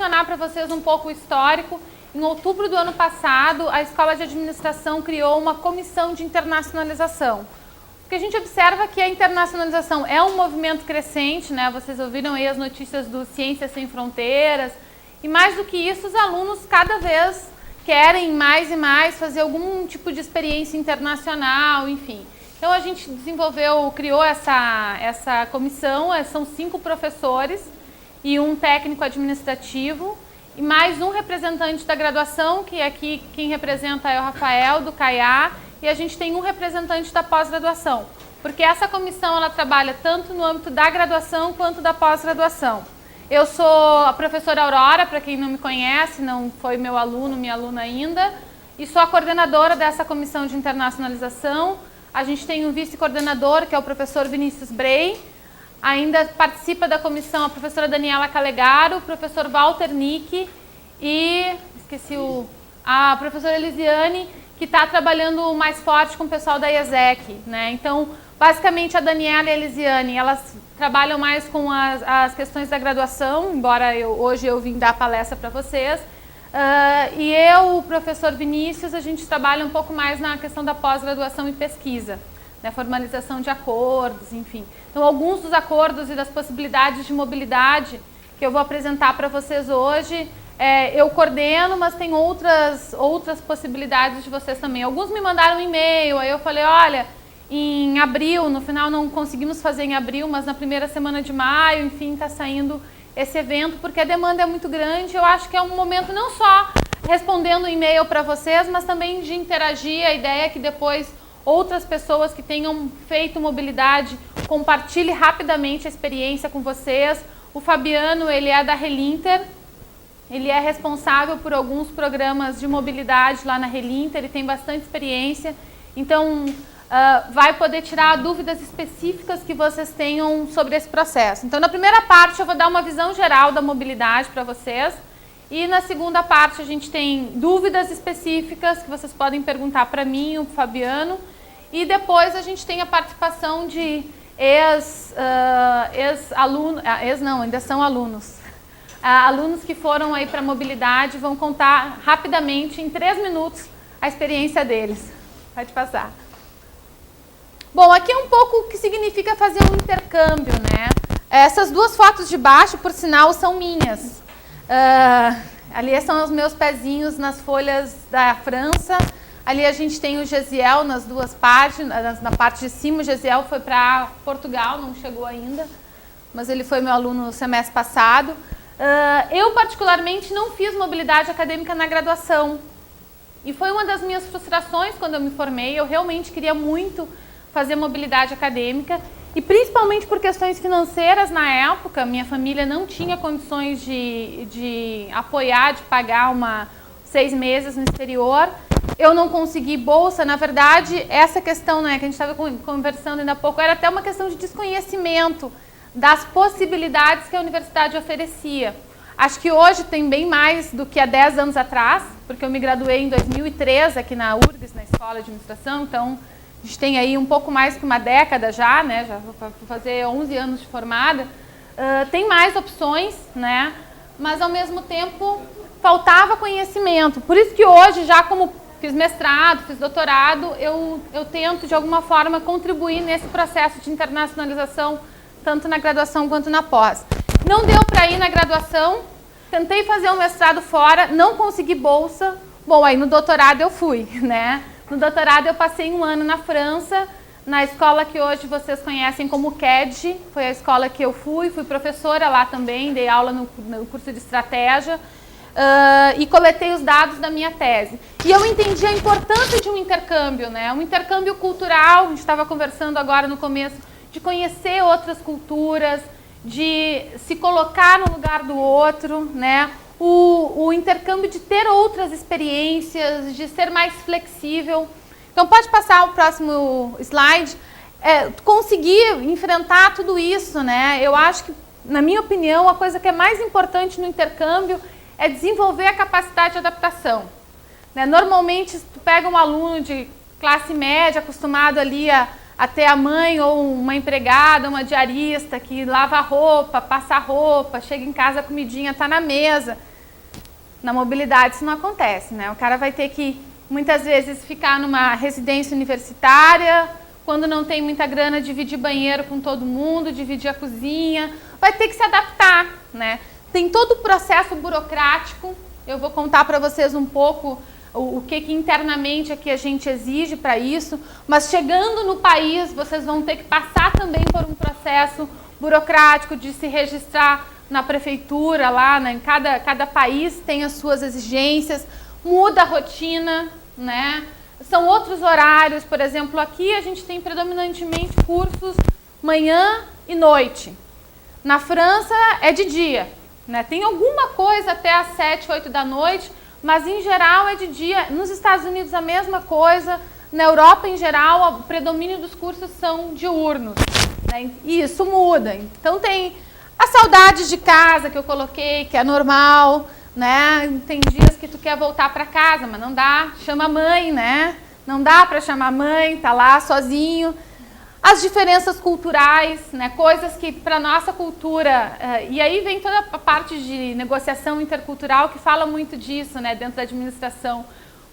mencionar para vocês um pouco o histórico. Em outubro do ano passado, a Escola de Administração criou uma comissão de internacionalização. Porque a gente observa que a internacionalização é um movimento crescente, né? Vocês ouviram aí as notícias do Ciências Sem Fronteiras. E mais do que isso, os alunos cada vez querem mais e mais fazer algum tipo de experiência internacional, enfim. Então a gente criou essa comissão, são 5 professores e um técnico administrativo e mais um representante da graduação, que aqui quem representa é o Rafael, do CAIA, e a gente tem um representante da pós-graduação, porque essa comissão ela trabalha tanto no âmbito da graduação quanto da pós-graduação. Eu sou a professora Aurora, para quem não me conhece, não foi meu aluno, minha aluna ainda, e sou a coordenadora dessa comissão de internacionalização. A gente tem um vice-coordenador, que é o professor Vinícius Brey, ainda participa da comissão a professora Daniela Calegaro, o professor Walter Nick e, a professora Elisiane, que está trabalhando mais forte com o pessoal da IESEC, né? Então, basicamente, a Daniela e a Elisiane, elas trabalham mais com as questões da graduação, embora hoje eu vim dar palestra para vocês. E eu, o professor Vinícius, a gente trabalha um pouco mais na questão da pós-graduação e pesquisa, né? Formalização de acordos, enfim. Então, alguns dos acordos e das possibilidades de mobilidade que eu vou apresentar para vocês hoje, eu coordeno, mas tem outras possibilidades de vocês também. Alguns me mandaram um e-mail, aí eu falei, olha, em abril, no final não conseguimos fazer em abril, mas na primeira semana de maio, enfim, está saindo esse evento, porque a demanda é muito grande. Eu acho que é um momento não só respondendo e-mail para vocês, mas também de interagir. A ideia é que depois outras pessoas que tenham feito mobilidade compartilhem rapidamente a experiência com vocês. O Fabiano, ele é da Relinter, ele é responsável por alguns programas de mobilidade lá na Relinter, ele tem bastante experiência, então vai poder tirar dúvidas específicas que vocês tenham sobre esse processo. Então, na primeira parte, eu vou dar uma visão geral da mobilidade para vocês, e na segunda parte a gente tem dúvidas específicas que vocês podem perguntar para mim, o Fabiano, e depois a gente tem a participação de ex-alunos, ainda são alunos. Alunos que foram aí para a mobilidade vão contar rapidamente, em 3 minutos, a experiência deles. Pode passar. Bom, aqui é um pouco o que significa fazer um intercâmbio, né? Essas 2 fotos de baixo, por sinal, são minhas. Ali são os meus pezinhos nas folhas da França. Ali a gente tem o Gesiel nas 2 partes. Na parte de cima, o Gesiel foi para Portugal, não chegou ainda, mas ele foi meu aluno no semestre passado. Eu, particularmente, não fiz mobilidade acadêmica na graduação. E foi uma das minhas frustrações quando eu me formei. Eu realmente queria muito fazer mobilidade acadêmica. E principalmente por questões financeiras na época. Minha família não tinha condições de apoiar, de pagar 6 meses no exterior. Eu não consegui bolsa. Na verdade, essa questão, né, que a gente estava conversando ainda há pouco, era até uma questão de desconhecimento das possibilidades que a universidade oferecia. Acho que hoje tem bem mais do que há 10 anos atrás, porque eu me graduei em 2003 aqui na URGS, na Escola de Administração, então a gente tem aí um pouco mais que uma década já, né? Já vou fazer 11 anos de formada. Tem mais opções, né? Mas ao mesmo tempo faltava conhecimento. Por isso que hoje, já como fiz mestrado, fiz doutorado, eu tento de alguma forma contribuir nesse processo de internacionalização, tanto na graduação quanto na pós. Não deu para ir na graduação, tentei fazer um mestrado fora, não consegui bolsa. Bom, aí no doutorado eu fui, né? No doutorado eu passei 1 ano na França, na escola que hoje vocês conhecem como CAD, foi a escola que eu fui professora lá também, dei aula no curso de estratégia e coletei os dados da minha tese. E eu entendi a importância de um intercâmbio, né? Um intercâmbio cultural, a gente estava conversando agora no começo, de conhecer outras culturas, de se colocar no lugar do outro, né? O intercâmbio de ter outras experiências, de ser mais flexível. Então, pode passar o próximo slide. Conseguir enfrentar tudo isso, né? Eu acho que, na minha opinião, a coisa que é mais importante no intercâmbio é desenvolver a capacidade de adaptação. Né? Normalmente, tu pega um aluno de classe média, acostumado ali a ter a mãe ou uma empregada, uma diarista que lava a roupa, passa a roupa, chega em casa, a comidinha está na mesa. Na mobilidade isso não acontece, né? O cara vai ter que, muitas vezes, ficar numa residência universitária, quando não tem muita grana, dividir banheiro com todo mundo, dividir a cozinha, vai ter que se adaptar, né? Tem todo o processo burocrático, eu vou contar para vocês um pouco o que internamente aqui a gente exige para isso, mas chegando no país, vocês vão ter que passar também por um processo burocrático de se registrar na prefeitura, lá, né? Cada país tem as suas exigências, muda a rotina, né? São outros horários, por exemplo, aqui a gente tem predominantemente cursos manhã e noite. Na França é de dia, né? Tem alguma coisa até às 7, 8 da noite, mas em geral é de dia. Nos Estados Unidos a mesma coisa, na Europa em geral o predomínio dos cursos são diurnos, né? E isso muda. Então tem a saudade de casa que eu coloquei, que é normal, né? Tem dias que tu quer voltar para casa, mas não dá, chama a mãe, né? Não dá para chamar a mãe, tá lá sozinho. As diferenças culturais, né? Coisas que para nossa cultura, e aí vem toda a parte de negociação intercultural que fala muito disso, né? Dentro da administração.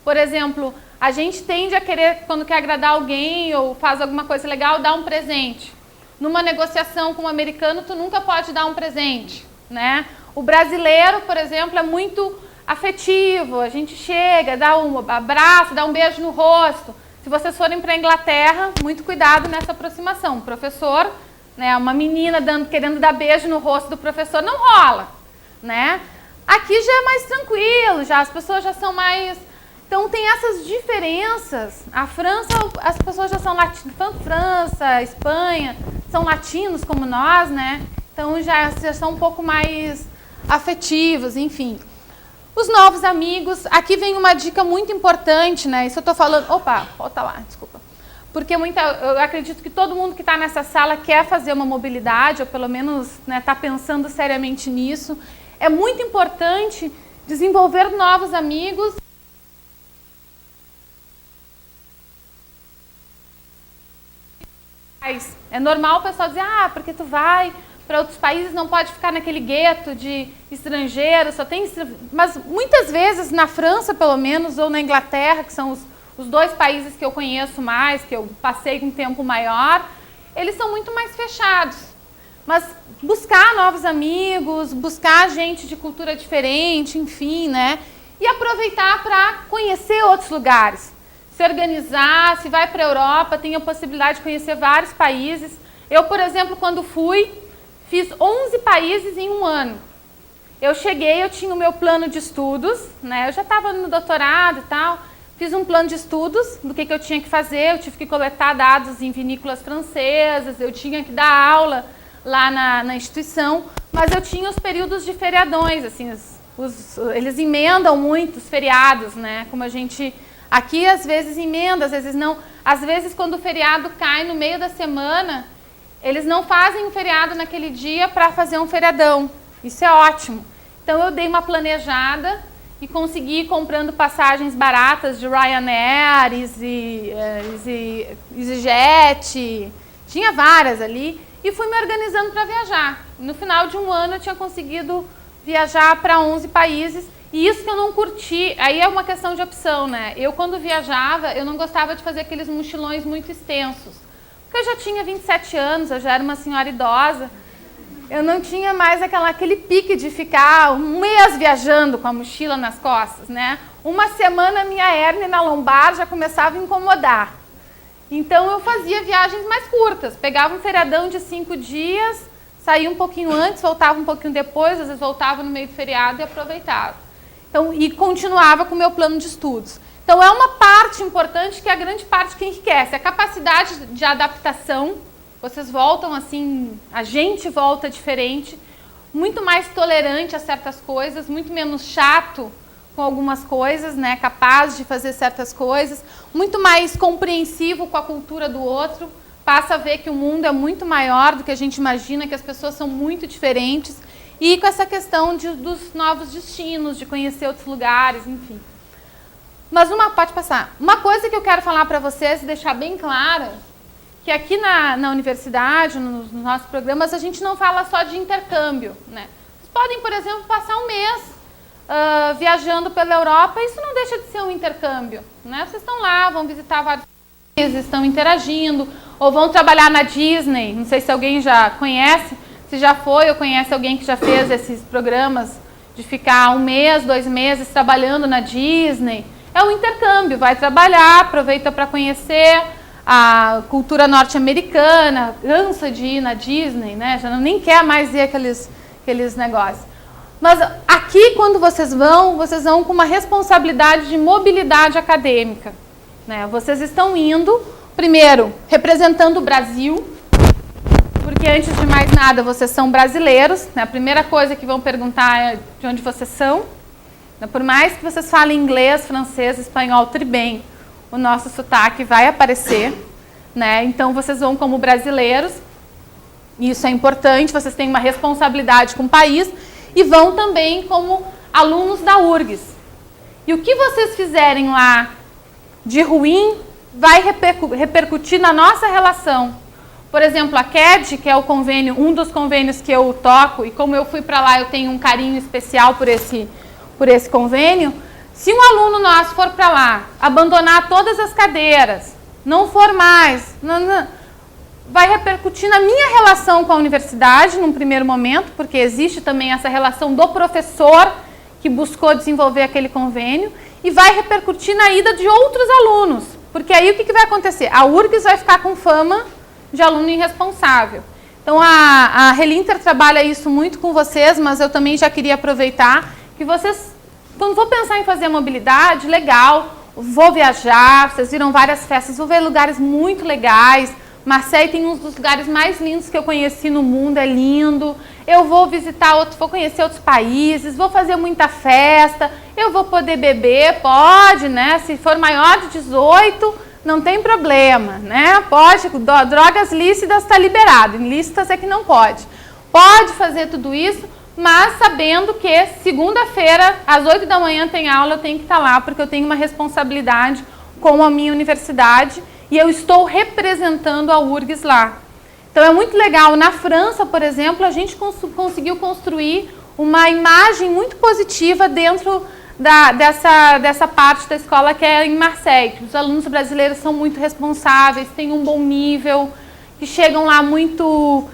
Por exemplo, a gente tende a querer, quando quer agradar alguém ou faz alguma coisa legal, dar um presente. Numa negociação com um americano, tu nunca pode dar um presente, né? O brasileiro, por exemplo, é muito afetivo. A gente chega, dá um abraço, dá um beijo no rosto. Se vocês forem para a Inglaterra, muito cuidado nessa aproximação. O professor, né, uma menina querendo dar beijo no rosto do professor, não rola, né? Aqui já é mais tranquilo, já as pessoas já são mais... Então tem essas diferenças. A França, as pessoas já são latinas, França, Espanha, são latinos como nós, né? Então já são um pouco mais afetivos, enfim. Os novos amigos, aqui vem uma dica muito importante, né? Isso eu tô falando... Opa, volta lá, desculpa. Porque eu acredito que todo mundo que está nessa sala quer fazer uma mobilidade, ou pelo menos está pensando seriamente nisso. É muito importante desenvolver novos amigos. É normal o pessoal dizer, porque tu vai para outros países, não pode ficar naquele gueto de estrangeiros, só tem... Mas muitas vezes, na França pelo menos, ou na Inglaterra, que são os dois países que eu conheço mais, que eu passei um tempo maior, eles são muito mais fechados. Mas buscar novos amigos, buscar gente de cultura diferente, enfim, né? E aproveitar para conhecer outros lugares. Se organizar, se vai para a Europa, tem a possibilidade de conhecer vários países. Eu, por exemplo, quando fui, fiz 11 países em um ano. Eu cheguei, eu tinha o meu plano de estudos, né? Eu já estava no doutorado e tal. Fiz um plano de estudos do que eu tinha que fazer. Eu tive que coletar dados em vinícolas francesas, eu tinha que dar aula lá na instituição, mas eu tinha os períodos de feriadões, assim, eles emendam muito os feriados, né? Como a gente... Aqui, às vezes, emenda, às vezes não. Às vezes, quando o feriado cai no meio da semana, eles não fazem um feriado naquele dia para fazer um feriadão. Isso é ótimo. Então, eu dei uma planejada e consegui ir comprando passagens baratas de Ryanair, EasyJet, tinha várias ali, e fui me organizando para viajar. No final de um ano, eu tinha conseguido viajar para 11 países. E isso que eu não curti, aí é uma questão de opção, né? Eu, quando viajava, eu não gostava de fazer aqueles mochilões muito extensos. Porque eu já tinha 27 anos, eu já era uma senhora idosa. Eu não tinha mais aquele pique de ficar um mês viajando com a mochila nas costas, né? Uma semana minha hérnia na lombar já começava a incomodar. Então eu fazia viagens mais curtas. Pegava um feriadão de 5 dias, saía um pouquinho antes, voltava um pouquinho depois, às vezes voltava no meio do feriado e aproveitava. Então, e continuava com o meu plano de estudos. Então, é uma parte importante que é a grande parte que enriquece. A capacidade de adaptação, vocês voltam assim, a gente volta diferente, muito mais tolerante a certas coisas, muito menos chato com algumas coisas, né? Capaz de fazer certas coisas, muito mais compreensivo com a cultura do outro, passa a ver que o mundo é muito maior do que a gente imagina, que as pessoas são muito diferentes. E com essa questão dos novos destinos, de conhecer outros lugares, enfim. Mas pode passar. Uma coisa que eu quero falar para vocês e deixar bem clara, que aqui na universidade, nos nossos programas, a gente não fala só de intercâmbio, né? Vocês podem, por exemplo, passar um mês viajando pela Europa, isso não deixa de ser um intercâmbio, né? Vocês estão lá, vão visitar vários países, estão interagindo, ou vão trabalhar na Disney, não sei se alguém já conhece, se já foi ou conhece alguém que já fez esses programas de ficar 1 mês, 2 meses trabalhando na Disney. É um intercâmbio, vai trabalhar, aproveita para conhecer a cultura norte-americana, cansa de ir na Disney, né? Já nem quer mais ir aqueles negócios. Mas aqui, quando vocês vão com uma responsabilidade de mobilidade acadêmica, né? Vocês estão indo, primeiro, representando o Brasil, porque antes de mais nada, vocês são brasileiros, né? A primeira coisa que vão perguntar é de onde vocês são. Por mais que vocês falem inglês, francês, espanhol, tri bem, o nosso sotaque vai aparecer, né? Então, vocês vão como brasileiros, isso é importante, vocês têm uma responsabilidade com o país, e vão também como alunos da URGS. E o que vocês fizerem lá de ruim vai repercutir na nossa relação. Por exemplo, a CAD, que é o convênio, um dos convênios que eu toco, e como eu fui para lá, eu tenho um carinho especial por esse convênio. Se um aluno nosso for para lá, abandonar todas as cadeiras, não for mais, vai repercutir na minha relação com a universidade, num primeiro momento, porque existe também essa relação do professor que buscou desenvolver aquele convênio, e vai repercutir na ida de outros alunos, porque aí o que vai acontecer? A URGS vai ficar com fama de aluno irresponsável. Então, a Relinter trabalha isso muito com vocês, mas eu também já queria aproveitar que vocês, quando for pensar em fazer a mobilidade, legal, vou viajar, vocês viram várias festas, vou ver lugares muito legais. Marseille tem um dos lugares mais lindos que eu conheci no mundo, é lindo. Eu vou visitar vou conhecer outros países, vou fazer muita festa, eu vou poder beber, pode, né? Se for maior de 18, não tem problema, né? Pode, drogas lícitas está liberado, ilícitas é que não pode. Pode fazer tudo isso, mas sabendo que segunda-feira, às 8 da manhã tem aula, eu tenho que estar lá, porque eu tenho uma responsabilidade com a minha universidade e eu estou representando a URGS lá. Então é muito legal. Na França, por exemplo, a gente conseguiu construir uma imagem muito positiva dentro dessa parte da escola que é em Marseille. Os alunos brasileiros são muito responsáveis, têm um bom nível, que chegam lá muito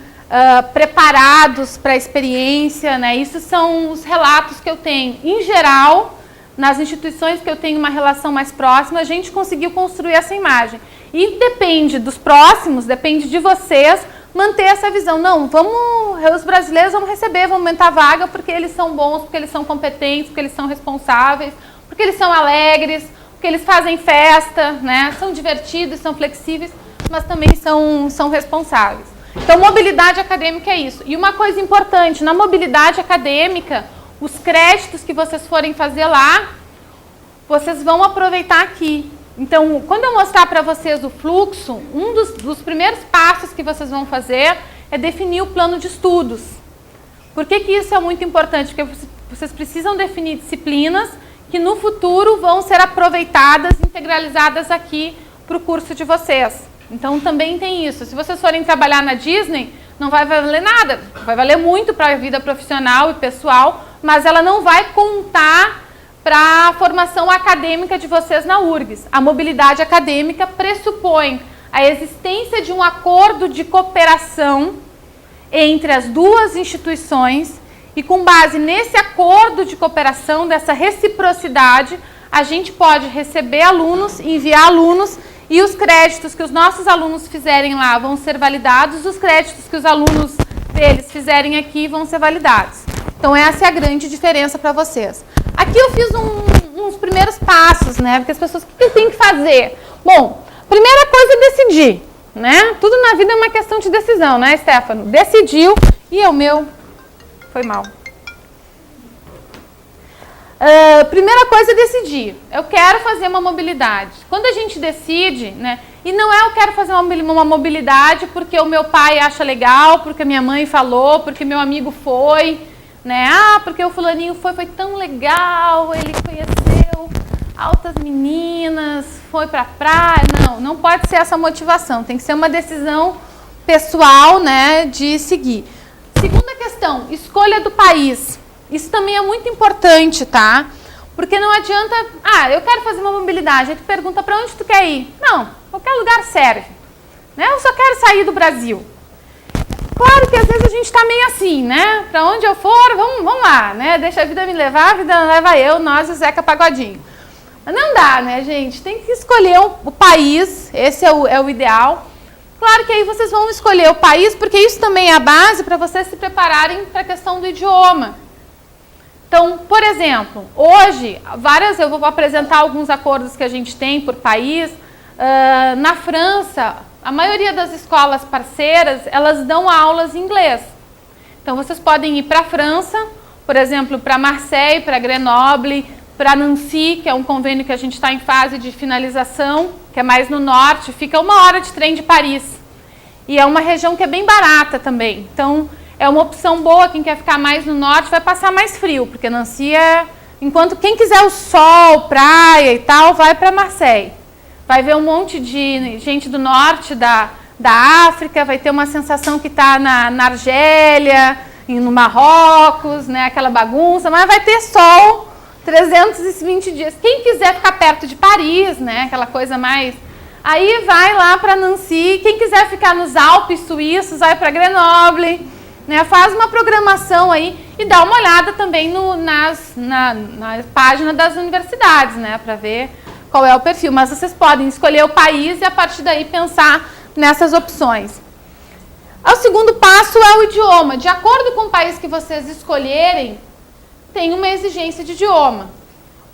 preparados para a experiência, né? Isso são os relatos que eu tenho. Em geral, nas instituições que eu tenho uma relação mais próxima, a gente conseguiu construir essa imagem. E depende dos próximos, depende de vocês, manter essa visão. Não, os brasileiros vão receber, vão aumentar a vaga porque eles são bons, porque eles são competentes, porque eles são responsáveis, porque eles são alegres, porque eles fazem festa, né? São divertidos, são flexíveis, mas também são responsáveis. Então, mobilidade acadêmica é isso. E uma coisa importante, na mobilidade acadêmica, os créditos que vocês forem fazer lá, vocês vão aproveitar aqui. Então, quando eu mostrar para vocês o fluxo, um dos primeiros passos que vocês vão fazer é definir o plano de estudos. Por que isso é muito importante? Porque vocês precisam definir disciplinas que no futuro vão ser aproveitadas, integralizadas aqui para o curso de vocês. Então, também tem isso. Se vocês forem trabalhar na Disney, não vai valer nada. Vai valer muito para a vida profissional e pessoal, mas ela não vai contar para a formação acadêmica de vocês na URGS. A mobilidade acadêmica pressupõe a existência de um acordo de cooperação entre as duas instituições e com base nesse acordo de cooperação, dessa reciprocidade, a gente pode receber alunos, enviar alunos e os créditos que os nossos alunos fizerem lá vão ser validados, os créditos que os alunos deles fizerem aqui vão ser validados. Então, essa é a grande diferença para vocês. Aqui eu fiz uns primeiros passos, né? Porque as pessoas, o que eu tenho que fazer? Bom, primeira coisa é decidir, né? Tudo na vida é uma questão de decisão, né, Stefano? Decidiu e o meu foi mal. Primeira coisa é decidir. Eu quero fazer uma mobilidade. Quando a gente decide, né? E não é eu quero fazer uma mobilidade porque o meu pai acha legal, porque minha mãe falou, porque meu amigo foi, né? Ah, porque o fulaninho foi tão legal, ele conheceu altas meninas, foi pra praia. Não pode ser essa motivação. Tem que ser uma decisão pessoal, né? De seguir. Segunda questão, escolha do país. Isso também é muito importante, tá? Porque não adianta, eu quero fazer uma mobilidade, aí tu pergunta para onde tu quer ir. Não, qualquer lugar serve. Né? Eu só quero sair do Brasil. Claro que às vezes a gente está meio assim, né? Para onde eu for, vamos lá, né? Deixa a vida me levar, a vida leva eu, nós e o Zeca Pagodinho. Mas não dá, né, gente? Tem que escolher o país, esse é o ideal. Claro que aí vocês vão escolher o país, porque isso também é a base para vocês se prepararem para a questão do idioma. Então, por exemplo, hoje, eu vou apresentar alguns acordos que a gente tem por país. Na França, a maioria das escolas parceiras, elas dão aulas em inglês. Então, vocês podem ir para a França, por exemplo, para Marseille, para Grenoble, para Nancy, que é um convênio que a gente está em fase de finalização, que é mais no norte, fica 1 hora de trem de Paris. E é uma região que é bem barata também. Então, é uma opção boa, quem quer ficar mais no norte vai passar mais frio, porque Nancy enquanto quem quiser o sol, praia e tal, vai para Marseille. Vai ver um monte de gente do norte da África, vai ter uma sensação que está na Argélia, no Marrocos, né, aquela bagunça, mas vai ter sol 320 dias. Quem quiser ficar perto de Paris, né, aquela coisa mais... Aí vai lá para Nancy, quem quiser ficar nos Alpes suíços, vai para Grenoble, né, faz uma programação aí e dá uma olhada também na página das universidades, né, para ver qual é o perfil. Mas vocês podem escolher o país e a partir daí pensar nessas opções. O segundo passo é o idioma. De acordo com o país que vocês escolherem, tem uma exigência de idioma.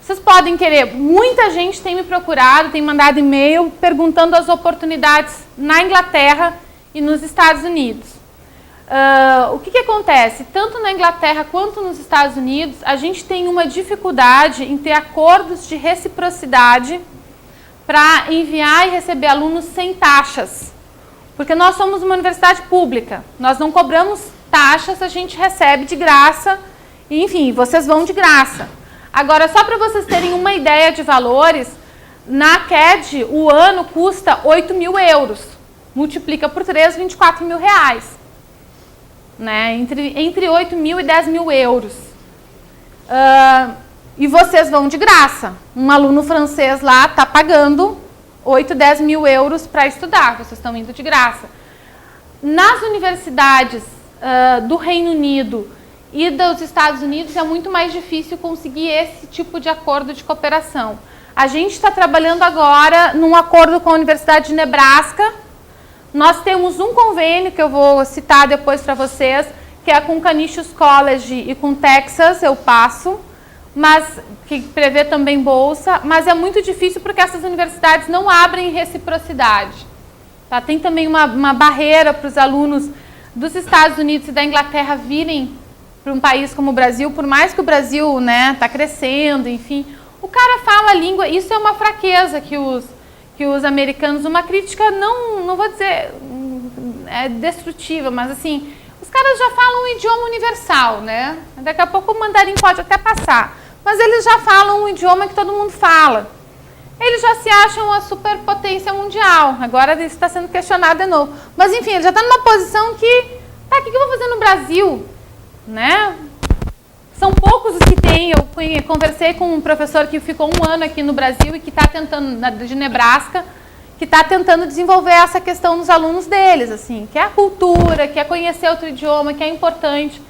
Vocês podem querer, muita gente tem me procurado, tem mandado e-mail perguntando as oportunidades na Inglaterra e nos Estados Unidos. O que acontece? Tanto na Inglaterra quanto nos Estados Unidos, a gente tem uma dificuldade em ter acordos de reciprocidade para enviar e receber alunos sem taxas. Porque nós somos uma universidade pública, nós não cobramos taxas, a gente recebe de graça, e, enfim, vocês vão de graça. Agora, só para vocês terem uma ideia de valores, na CAD o ano custa 8 mil euros, multiplica por 3, 24 mil reais. Né? Entre 8 mil e 10 mil euros. E vocês vão de graça. Um aluno francês lá está pagando 8, 10 mil euros para estudar. Vocês estão indo de graça. Nas universidades do Reino Unido e dos Estados Unidos é muito mais difícil conseguir esse tipo de acordo de cooperação. A gente está trabalhando agora num acordo com a Universidade de Nebraska. Nós temos um convênio que eu vou citar depois para vocês, que é com Canisius College e com Texas, eu passo, mas que prevê também bolsa, mas é muito difícil porque essas universidades não abrem reciprocidade. Tá? Tem também uma barreira para os alunos dos Estados Unidos e da Inglaterra virem para um país como o Brasil, por mais que o Brasil está crescendo, enfim, o cara fala a língua, isso é uma fraqueza que os americanos, uma crítica não vou dizer destrutiva, mas assim, os caras já falam um idioma universal, né? Daqui a pouco o mandarim pode até passar, mas eles já falam um idioma que todo mundo fala. Eles já se acham a superpotência mundial, agora isso está sendo questionado de novo. Mas enfim, ele já está numa posição que, o que eu vou fazer no Brasil? Né? São poucos os que têm. Eu conversei com um professor que ficou 1 ano aqui no Brasil e que está tentando, de Nebraska, que está tentando desenvolver essa questão nos alunos deles, assim, que é a cultura, que é conhecer outro idioma, que é importante.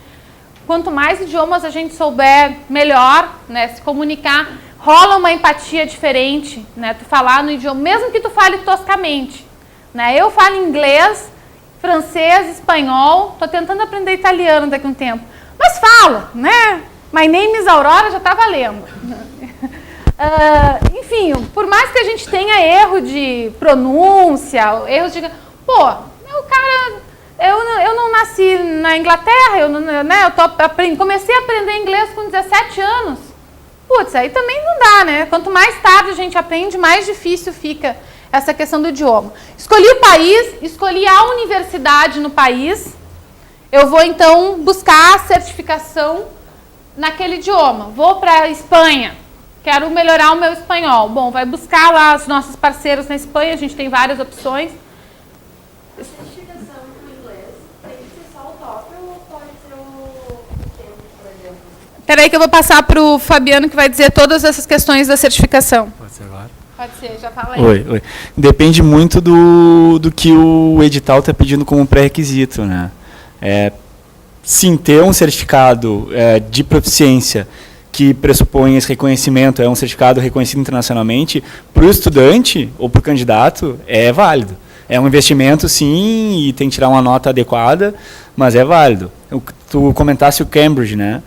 Quanto mais idiomas a gente souber, melhor, né? Se comunicar, rola uma empatia diferente, né? Tu falar no idioma, mesmo que tu fale toscamente, né? Eu falo inglês, francês, espanhol, estou tentando aprender italiano daqui a um tempo, mas falo, né? My name is Aurora, já está valendo. Enfim, por mais que a gente tenha erro de pronúncia, erros de... eu não nasci na Inglaterra, comecei a aprender inglês com 17 anos. Putz, aí também não dá, né? Quanto mais tarde a gente aprende, mais difícil fica essa questão do idioma. Escolhi o país, escolhi a universidade no país. Eu vou, então, buscar a certificação naquele idioma. Vou para a Espanha, quero melhorar o meu espanhol. Bom, vai buscar lá os nossos parceiros na Espanha, a gente tem várias opções. A certificação no inglês tem que ser só o TOEFL ou pode ser o TEMP, por exemplo? Espera aí que eu vou passar para o Fabiano, que vai dizer todas essas questões da certificação. Pode ser agora? Pode ser, já fala aí. Oi. Depende muito do que o edital está pedindo como pré-requisito, né? Sim, ter um certificado de proficiência que pressupõe esse reconhecimento, é um certificado reconhecido internacionalmente, para o estudante ou para o candidato, é válido. É um investimento, sim, e tem que tirar uma nota adequada, mas é válido. Tu comentasse o Cambridge, né?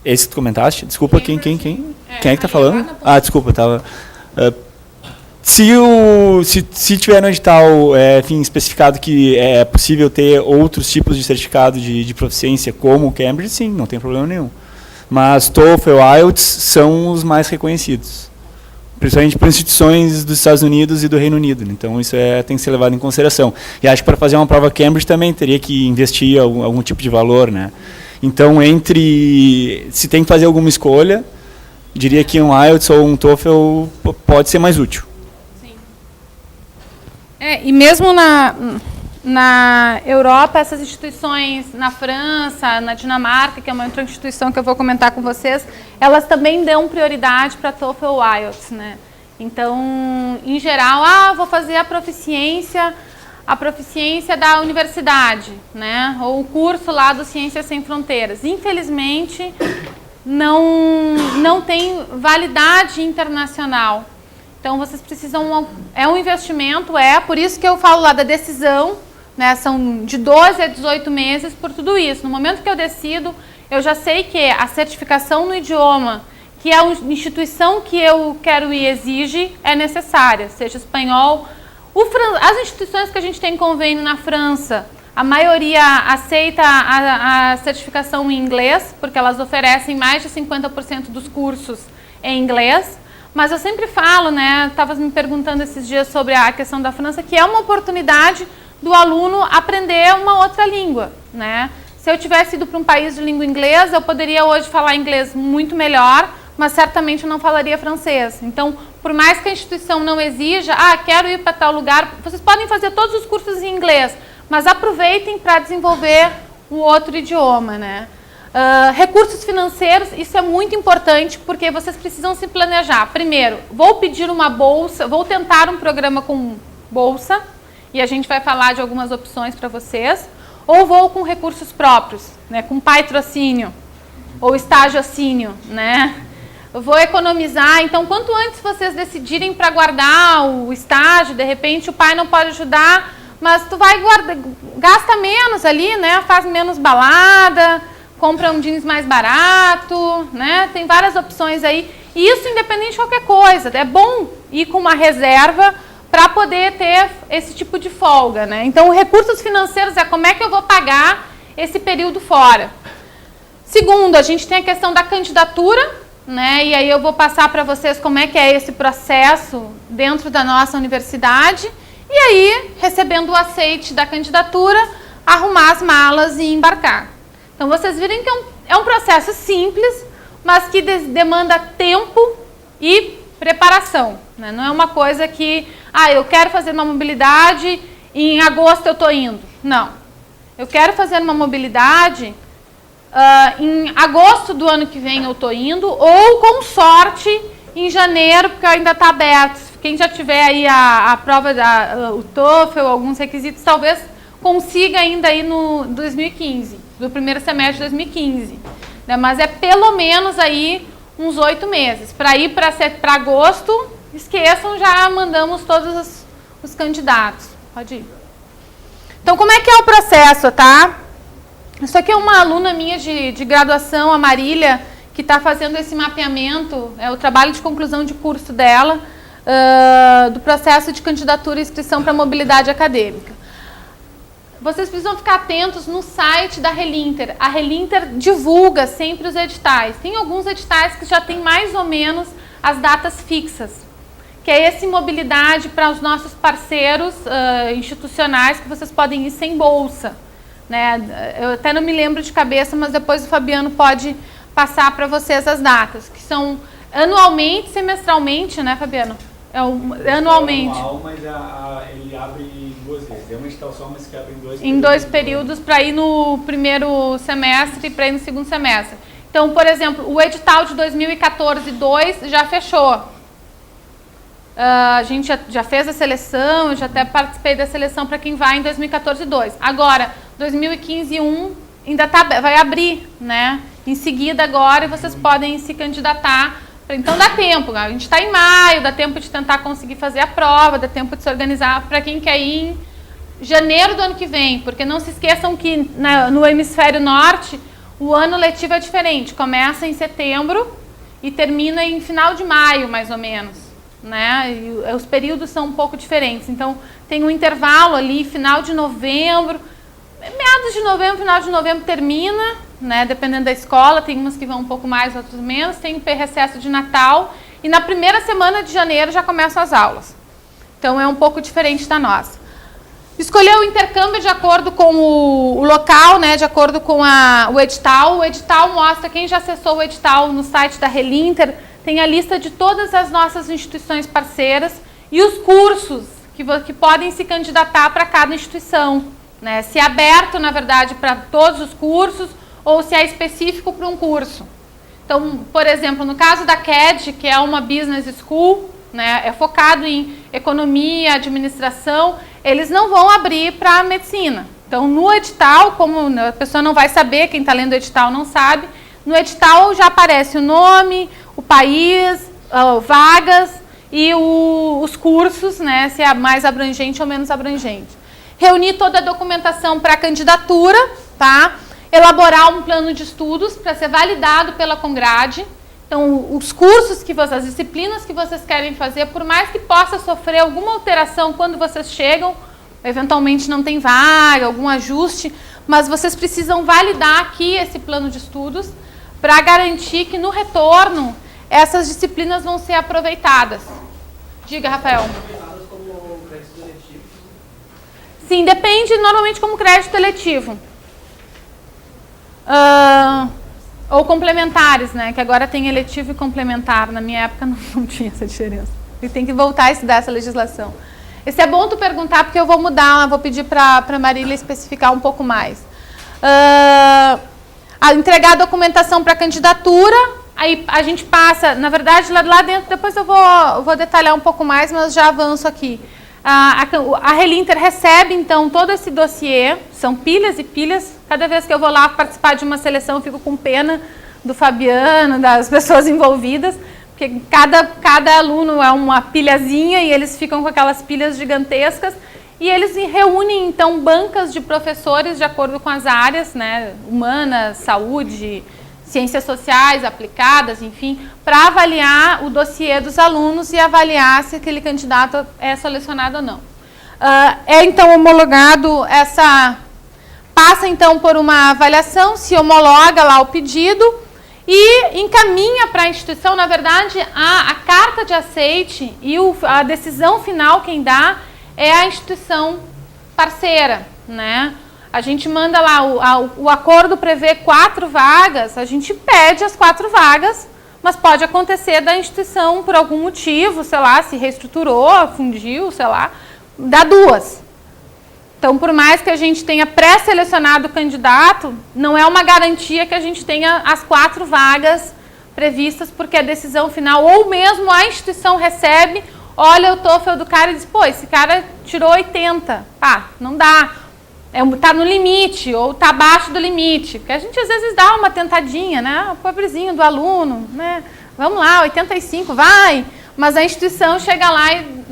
Esse que tu comentaste? Desculpa, quem é que está falando? Desculpa, estava... Se tiver no edital especificado que é possível ter outros tipos de certificado de proficiência, como o Cambridge, sim, não tem problema nenhum. Mas TOEFL e IELTS são os mais reconhecidos, principalmente por instituições dos Estados Unidos e do Reino Unido. Então, isso tem que ser levado em consideração. E acho que para fazer uma prova Cambridge também teria que investir algum tipo de valor, né? Então, se tem que fazer alguma escolha, diria que um IELTS ou um TOEFL pode ser mais útil. Sim. E mesmo na Europa, essas instituições, na França, na Dinamarca, que é uma outra instituição que eu vou comentar com vocês, elas também dão prioridade para TOEFL ou IELTS, né? Então, em geral, vou fazer a proficiência da universidade, né? Ou o curso lá do Ciências Sem Fronteiras. Infelizmente, não tem validade internacional. Então, vocês precisam... É um investimento, por isso que eu falo lá da decisão, né? São de 12 a 18 meses por tudo isso. No momento que eu decido, eu já sei que a certificação no idioma, que a instituição que eu quero ir exige, é necessária, seja espanhol. As instituições que a gente tem convênio na França, a maioria aceita a certificação em inglês, porque elas oferecem mais de 50% dos cursos em inglês. Mas eu sempre falo, né, estava me perguntando esses dias sobre a questão da França, que é uma oportunidade do aluno aprender uma outra língua, né? Se eu tivesse ido para um país de língua inglesa, eu poderia hoje falar inglês muito melhor, mas certamente eu não falaria francês. Então, por mais que a instituição não exija, quero ir para tal lugar, vocês podem fazer todos os cursos em inglês, mas aproveitem para desenvolver um outro idioma, né? Recursos financeiros, isso é muito importante, porque vocês precisam se planejar. Primeiro, vou pedir uma bolsa, vou tentar um programa com bolsa, e a gente vai falar de algumas opções para vocês, ou vou com recursos próprios, né, com patrocínio, ou estágio-assínio, né? Eu vou economizar, então quanto antes vocês decidirem para guardar o estágio, de repente o pai não pode ajudar, mas tu vai gasta menos ali, né? Faz menos balada, compra um jeans mais barato, né? Tem várias opções aí. E isso independente de qualquer coisa. É bom ir com uma reserva para poder ter esse tipo de folga, né? Então, recursos financeiros é como é que eu vou pagar esse período fora. Segundo, a gente tem a questão da candidatura, né? E aí eu vou passar para vocês como é que é esse processo dentro da nossa universidade. E aí, recebendo o aceite da candidatura, arrumar as malas e embarcar. Então, vocês viram que é um processo simples, mas que demanda tempo e preparação, né? Não é uma coisa que, eu quero fazer uma mobilidade e em agosto eu estou indo. Não. Eu quero fazer uma mobilidade, em agosto do ano que vem eu estou indo, ou com sorte em janeiro, porque ainda está aberto. Quem já tiver aí a prova, o TOEFL, alguns requisitos, talvez consiga ainda ir no 2015, do primeiro semestre de 2015. Né? Mas é pelo menos aí uns 8 meses. Para ir para agosto, esqueçam, já mandamos todos os candidatos. Pode ir. Então, como é que é o processo, tá? Isso aqui é uma aluna minha de graduação, a Marília, que está fazendo esse mapeamento, é o trabalho de conclusão de curso dela, do processo de candidatura e inscrição para mobilidade acadêmica. Vocês precisam ficar atentos no site da Relinter. A Relinter divulga sempre os editais. Tem alguns editais que já tem mais ou menos as datas fixas, que é esse mobilidade para os nossos parceiros institucionais, que vocês podem ir sem bolsa. Né? Eu até não me lembro de cabeça, mas depois o Fabiano pode passar para vocês as datas, que são anualmente, semestralmente, né, Fabiano? Anualmente. Anual, mas ele abre em 2 vezes. É um edital só, mas que abre em 2 períodos. Em 2 períodos, para ir no primeiro semestre e para ir no segundo semestre. Então, por exemplo, o edital de 2014-2 já fechou. A gente já fez a seleção, eu já até participei da seleção para quem vai em 2014-2. Agora, 2015-1 ainda vai abrir, né? Em seguida agora vocês podem se candidatar. Então dá tempo, a gente está em maio, dá tempo de tentar conseguir fazer a prova, dá tempo de se organizar para quem quer ir em janeiro do ano que vem, porque não se esqueçam que no hemisfério norte o ano letivo é diferente, começa em setembro e termina em final de maio, mais ou menos, né? E os períodos são um pouco diferentes, então tem um intervalo ali, final de novembro, meados de novembro, final de novembro termina, né? Dependendo da escola, tem umas que vão um pouco mais, outras menos, tem o recesso de Natal e na primeira semana de janeiro já começam as aulas. Então é um pouco diferente da nossa. Escolher o intercâmbio de acordo com o local, né, de acordo com o edital. O edital mostra, quem já acessou o edital no site da Relinter, tem a lista de todas as nossas instituições parceiras e os cursos que podem se candidatar para cada instituição. Né, se é aberto, na verdade, para todos os cursos ou se é específico para um curso. Então, por exemplo, no caso da CAD, que é uma business school, né, é focado em economia, administração, eles não vão abrir para medicina. Então, no edital, como a pessoa não vai saber, quem está lendo o edital não sabe, no edital já aparece o nome, o país, vagas e os cursos, né, se é mais abrangente ou menos abrangente. Reunir toda a documentação para a candidatura, tá? Elaborar um plano de estudos para ser validado pela Congrade. Então, os cursos, as disciplinas que vocês querem fazer, por mais que possa sofrer alguma alteração quando vocês chegam, eventualmente não tem vaga, algum ajuste, mas vocês precisam validar aqui esse plano de estudos para garantir que no retorno essas disciplinas vão ser aproveitadas. Diga, Rafael. Sim, depende normalmente como crédito eletivo. Ou complementares, né? Que agora tem eletivo e complementar. Na minha época não tinha essa diferença. E tem que voltar a estudar essa legislação. Esse é bom tu perguntar, porque eu vou mudar, vou pedir para a Marília especificar um pouco mais. Entregar a documentação para a candidatura, aí a gente passa, na verdade, lá dentro, depois eu vou detalhar um pouco mais, mas já avanço aqui. A Relinter recebe, então, todo esse dossiê, são pilhas e pilhas. Cada vez que eu vou lá participar de uma seleção, eu fico com pena do Fabiano, das pessoas envolvidas, porque cada aluno é uma pilhazinha e eles ficam com aquelas pilhas gigantescas. E eles reúnem, então, bancas de professores de acordo com as áreas, né, humanas, saúde, ciências sociais aplicadas, enfim, para avaliar o dossiê dos alunos e avaliar se aquele candidato é selecionado ou não. Então, homologado, passa, então, por uma avaliação, se homologa lá o pedido e encaminha para a instituição, na verdade, a carta de aceite e a decisão final quem dá é a instituição parceira, né? A gente manda lá, o acordo prevê 4 vagas, a gente pede as 4 vagas, mas pode acontecer da instituição, por algum motivo, sei lá, se reestruturou, fundiu, sei lá, dá 2. Então, por mais que a gente tenha pré-selecionado o candidato, não é uma garantia que a gente tenha as 4 vagas previstas, porque a decisão final, ou mesmo a instituição recebe, olha o TOEFL do cara e diz, pô, esse cara tirou 80, pá, não dá. Está no limite, ou está abaixo do limite. Porque a gente, às vezes, dá uma tentadinha, né? O pobrezinho do aluno, né? Vamos lá, 85, vai. Mas a instituição chega lá e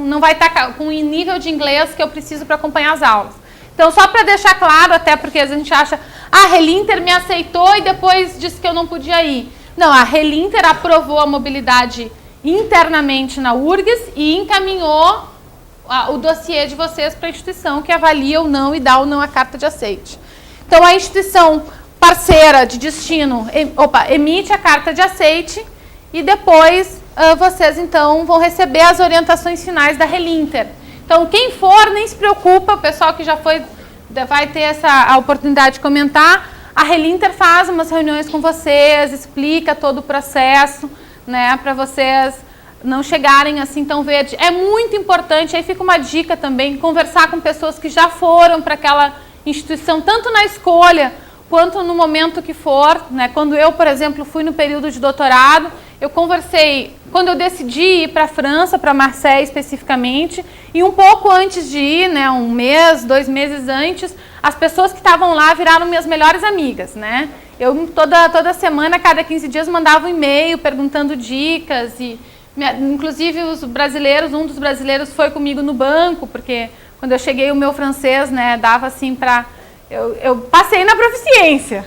não vai estar com o nível de inglês que eu preciso para acompanhar as aulas. Então, só para deixar claro, até porque a gente acha, a Relinter me aceitou e depois disse que eu não podia ir. Não, a Relinter aprovou a mobilidade internamente na URGS e encaminhou o dossiê de vocês para a instituição que avalia ou não e dá ou não a carta de aceite. Então, a instituição parceira de destino emite a carta de aceite e depois vocês, então, vão receber as orientações finais da Relinter. Então, quem for, nem se preocupa, o pessoal que já foi, vai ter a oportunidade de comentar, a Relinter faz umas reuniões com vocês, explica todo o processo, né, para vocês não chegarem assim tão verde. É muito importante, aí fica uma dica também, conversar com pessoas que já foram para aquela instituição, tanto na escolha quanto no momento que for, né? Quando eu, por exemplo, fui no período de doutorado, eu conversei, quando eu decidi ir para a França, para Marseille especificamente, e um pouco antes de ir, né, 1 mês, 2 meses antes, as pessoas que estavam lá viraram minhas melhores amigas, né? Eu toda semana, cada 15 dias, mandava um e-mail perguntando dicas, e inclusive os brasileiros, um dos brasileiros foi comigo no banco, porque quando eu cheguei o meu francês, né, dava assim para... Eu passei na proficiência.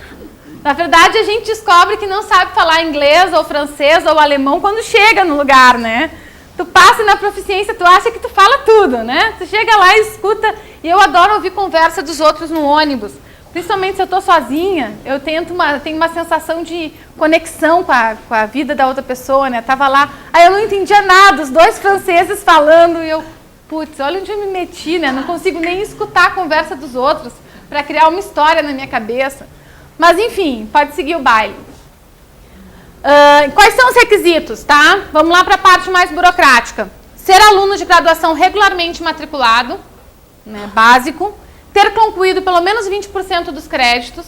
Na verdade, a gente descobre que não sabe falar inglês, ou francês, ou alemão quando chega no lugar, né? Tu passa na proficiência, tu acha que tu fala tudo, né? Tu chega lá e escuta, e eu adoro ouvir conversa dos outros no ônibus. Principalmente se eu estou sozinha, eu tenho uma sensação de conexão com a vida da outra pessoa, né? Tava lá, aí eu não entendia nada, os 2 franceses falando, e eu, putz, olha onde eu me meti, né? Não consigo nem escutar a conversa dos outros para criar uma história na minha cabeça. Mas, enfim, pode seguir o baile. Quais são os requisitos, tá? Vamos lá para a parte mais burocrática. Ser aluno de graduação regularmente matriculado, né, básico. Ter concluído pelo menos 20% dos créditos.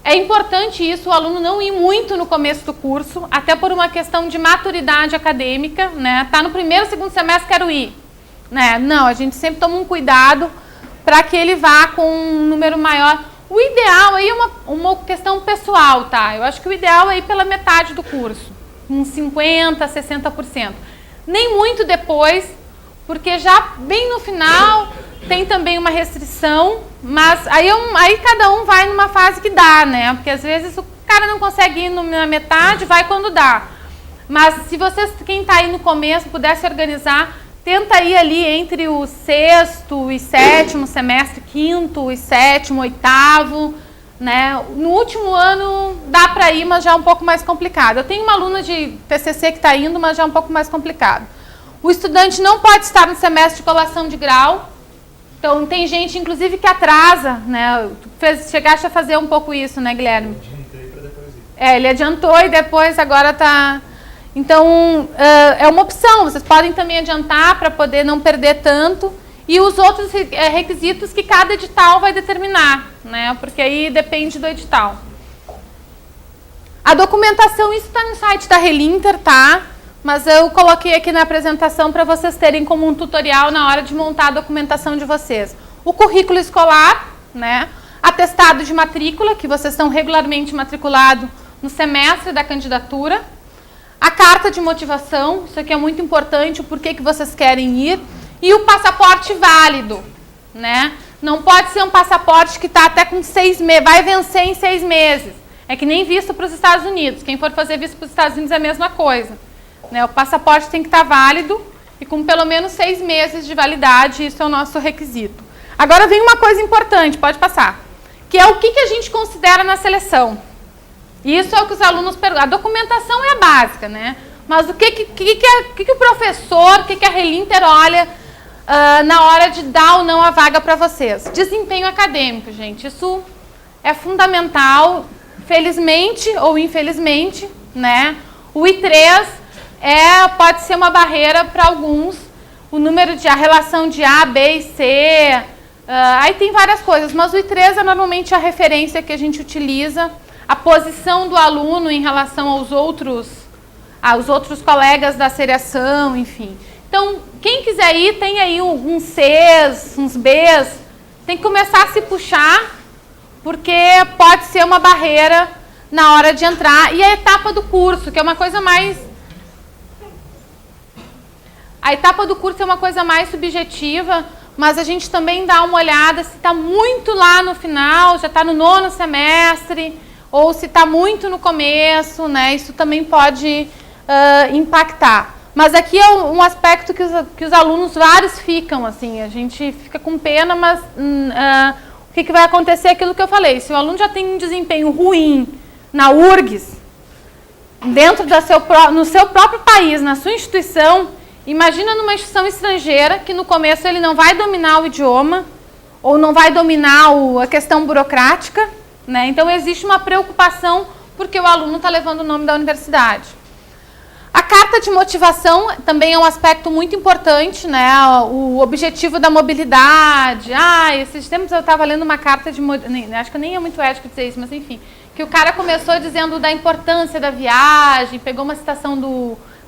É importante isso, o aluno não ir muito no começo do curso, até por uma questão de maturidade acadêmica, né? Tá no primeiro, segundo semestre, quero ir. Né? Não, a gente sempre toma um cuidado para que ele vá com um número maior. O ideal aí é uma questão pessoal, tá? Eu acho que o ideal é ir pela metade do curso, uns 50%, 60%. Nem muito depois, porque já bem no final tem também uma restrição, mas aí cada um vai numa fase que dá, né? Porque às vezes o cara não consegue ir na metade, vai quando dá. Mas se vocês, quem está aí no começo, puder se organizar, tenta ir ali entre o 6º e 7º semestre, 5º e 7º, 8º, né? No último ano dá para ir, mas já é um pouco mais complicado. Eu tenho uma aluna de TCC que está indo, mas já é um pouco mais complicado. O estudante não pode estar no semestre de colação de grau. Então, tem gente, inclusive, que atrasa, né? Chegaste a fazer um pouco isso, né, Guilherme? Eu adiantei para depois ir. Ele adiantou e depois agora está... Então, é uma opção. Vocês podem também adiantar para poder não perder tanto. E os outros requisitos que cada edital vai determinar, né? Porque aí depende do edital. A documentação, isso está no site da Relinter, tá? Mas eu coloquei aqui na apresentação para vocês terem como um tutorial na hora de montar a documentação de vocês. O currículo escolar, né? Atestado de matrícula, que vocês estão regularmente matriculados no semestre da candidatura. A carta de motivação, isso aqui é muito importante, o porquê que vocês querem ir. E o passaporte válido, né? Não pode ser um passaporte que está até com 6 meses, vai vencer em 6 meses. É que nem visto para os Estados Unidos. Quem for fazer visto para os Estados Unidos é a mesma coisa. Né? O passaporte tem que estar válido e com pelo menos 6 meses de validade, isso é o nosso requisito. Agora vem uma coisa importante, pode passar, que é o que a gente considera na seleção. Isso é o que os alunos perguntam. A documentação é a básica, né? Mas o que o professor, o que a Relinter olha na hora de dar ou não a vaga para vocês? Desempenho acadêmico, gente. Isso é fundamental, felizmente ou infelizmente, né? O I3 pode ser uma barreira para alguns. O número a relação de A, B e C, aí tem várias coisas, mas o I3 é normalmente a referência que a gente utiliza. A posição do aluno em relação aos outros colegas da seriação, enfim. Então, quem quiser ir, tem aí uns Cs, uns Bs, tem que começar a se puxar, porque pode ser uma barreira na hora de entrar. E a etapa do curso, que é uma coisa mais... A etapa do curso é uma coisa mais subjetiva, mas a gente também dá uma olhada se está muito lá no final, já está no 9º semestre, ou se está muito no começo, né? Isso também pode impactar. Mas aqui é um aspecto que os alunos vários ficam, assim, a gente fica com pena, mas o que vai acontecer é aquilo que eu falei. Se o aluno já tem um desempenho ruim na URGS, no seu próprio país, na sua instituição, imagina numa instituição estrangeira que no começo ele não vai dominar o idioma, ou não vai dominar a questão burocrática, né? Então existe uma preocupação porque o aluno está levando o nome da universidade. A carta de motivação também é um aspecto muito importante, né? O objetivo da mobilidade. Esses tempos eu estava lendo uma carta de... Acho que nem é muito ético dizer isso, mas enfim. Que o cara começou dizendo da importância da viagem, pegou uma citação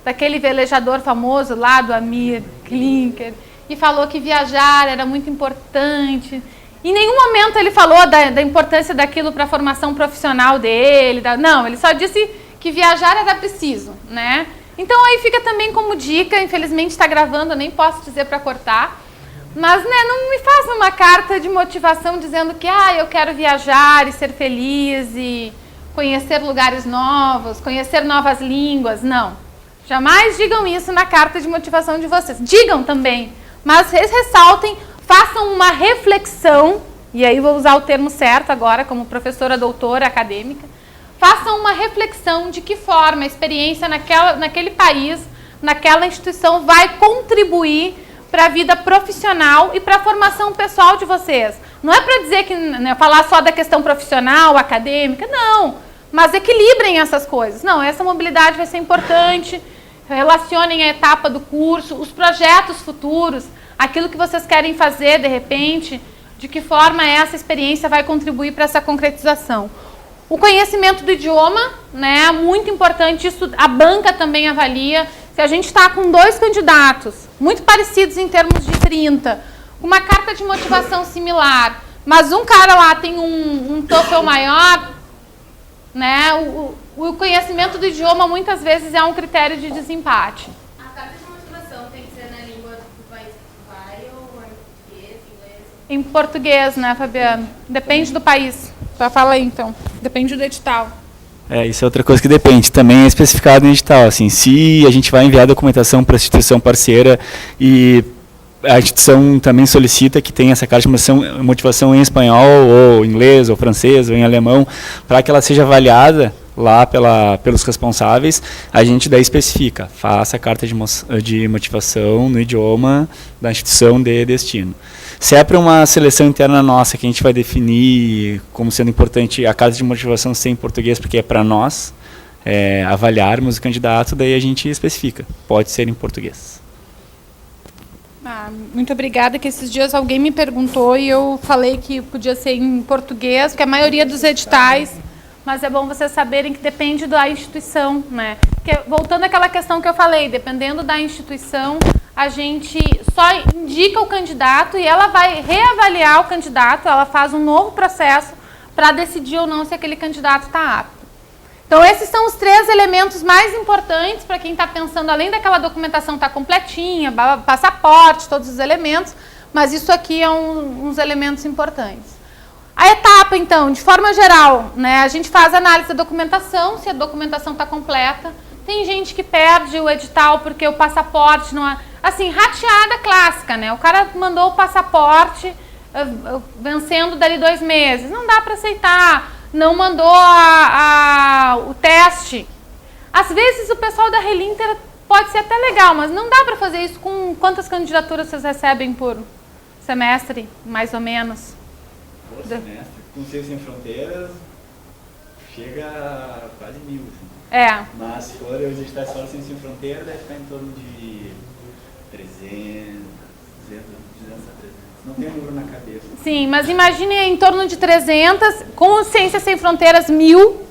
daquele velejador famoso lá, do Amir Klinker, e falou que viajar era muito importante. Em nenhum momento ele falou da importância daquilo para a formação profissional dele. Não, ele só disse que viajar era preciso, né? Então aí fica também como dica, infelizmente está gravando, eu nem posso dizer para cortar, mas né, não me faça uma carta de motivação dizendo que eu quero viajar e ser feliz e conhecer lugares novos, conhecer novas línguas, não. Jamais digam isso na carta de motivação de vocês. Digam também, mas ressaltem, façam uma reflexão, e aí vou usar o termo certo agora como professora doutora acadêmica, façam uma reflexão de que forma a experiência naquele país, naquela instituição vai contribuir para a vida profissional e para a formação pessoal de vocês. Não é para dizer que falar só da questão profissional, acadêmica, não. Mas equilibrem essas coisas. Não, essa mobilidade vai ser importante. Relacionem a etapa do curso, os projetos futuros, aquilo que vocês querem fazer de repente, de que forma essa experiência vai contribuir para essa concretização. O conhecimento do idioma, né, é muito importante, isso a banca também avalia. Se a gente está com 2 candidatos, muito parecidos em termos de 30, uma carta de motivação similar, mas um cara lá tem um TOEFL maior, né, o conhecimento do idioma muitas vezes é um critério de desempate. A carta de motivação tem que ser na língua do país que vai ou em português, inglês? Em português, né, Fabiano? Depende do país. Fala aí, então. Depende do edital. Isso é outra coisa que depende. Também é especificado no edital. Assim, se a gente vai enviar documentação para a instituição parceira e a instituição também solicita que tenha essa carta de motivação em espanhol, ou inglês, ou francês, ou em alemão, para que ela seja avaliada lá pelos responsáveis, a gente daí especifica, faça a carta de motivação no idioma da instituição de destino. Se é para uma seleção interna nossa, que a gente vai definir como sendo importante a carta de motivação ser em português, porque é para nós avaliarmos o candidato, daí a gente especifica, pode ser em português. Muito obrigada, que esses dias alguém me perguntou e eu falei que podia ser em português, porque a maioria dos editais, mas é bom vocês saberem que depende da instituição, né? Porque, voltando àquela questão que eu falei, dependendo da instituição, a gente só indica o candidato e ela vai reavaliar o candidato, ela faz um novo processo para decidir ou não se aquele candidato está apto. Então, esses são os 3 elementos mais importantes para quem está pensando, além daquela documentação estar completinha, passaporte, todos os elementos, mas isso aqui é uns elementos importantes. A etapa, então, de forma geral, né, a gente faz análise da documentação, se a documentação está completa. Tem gente que perde o edital porque o passaporte não é... Assim, rateada clássica, né? O cara mandou o passaporte vencendo dali 2 meses. Não dá para aceitar. Não mandou o teste. Às vezes o pessoal da Relinter pode ser até legal, mas não dá para fazer isso com quantas candidaturas vocês recebem por semestre, mais ou menos? Por semestre, com Ciências Sem Fronteiras, chega a quase 1000. Assim. Mas se for os editais fora Ciências Sem Fronteiras, deve ficar em torno de 300, 200 a 300. Não tem um número na cabeça. Sim, mas imagine em torno de 300, com Ciências Sem Fronteiras, 1000,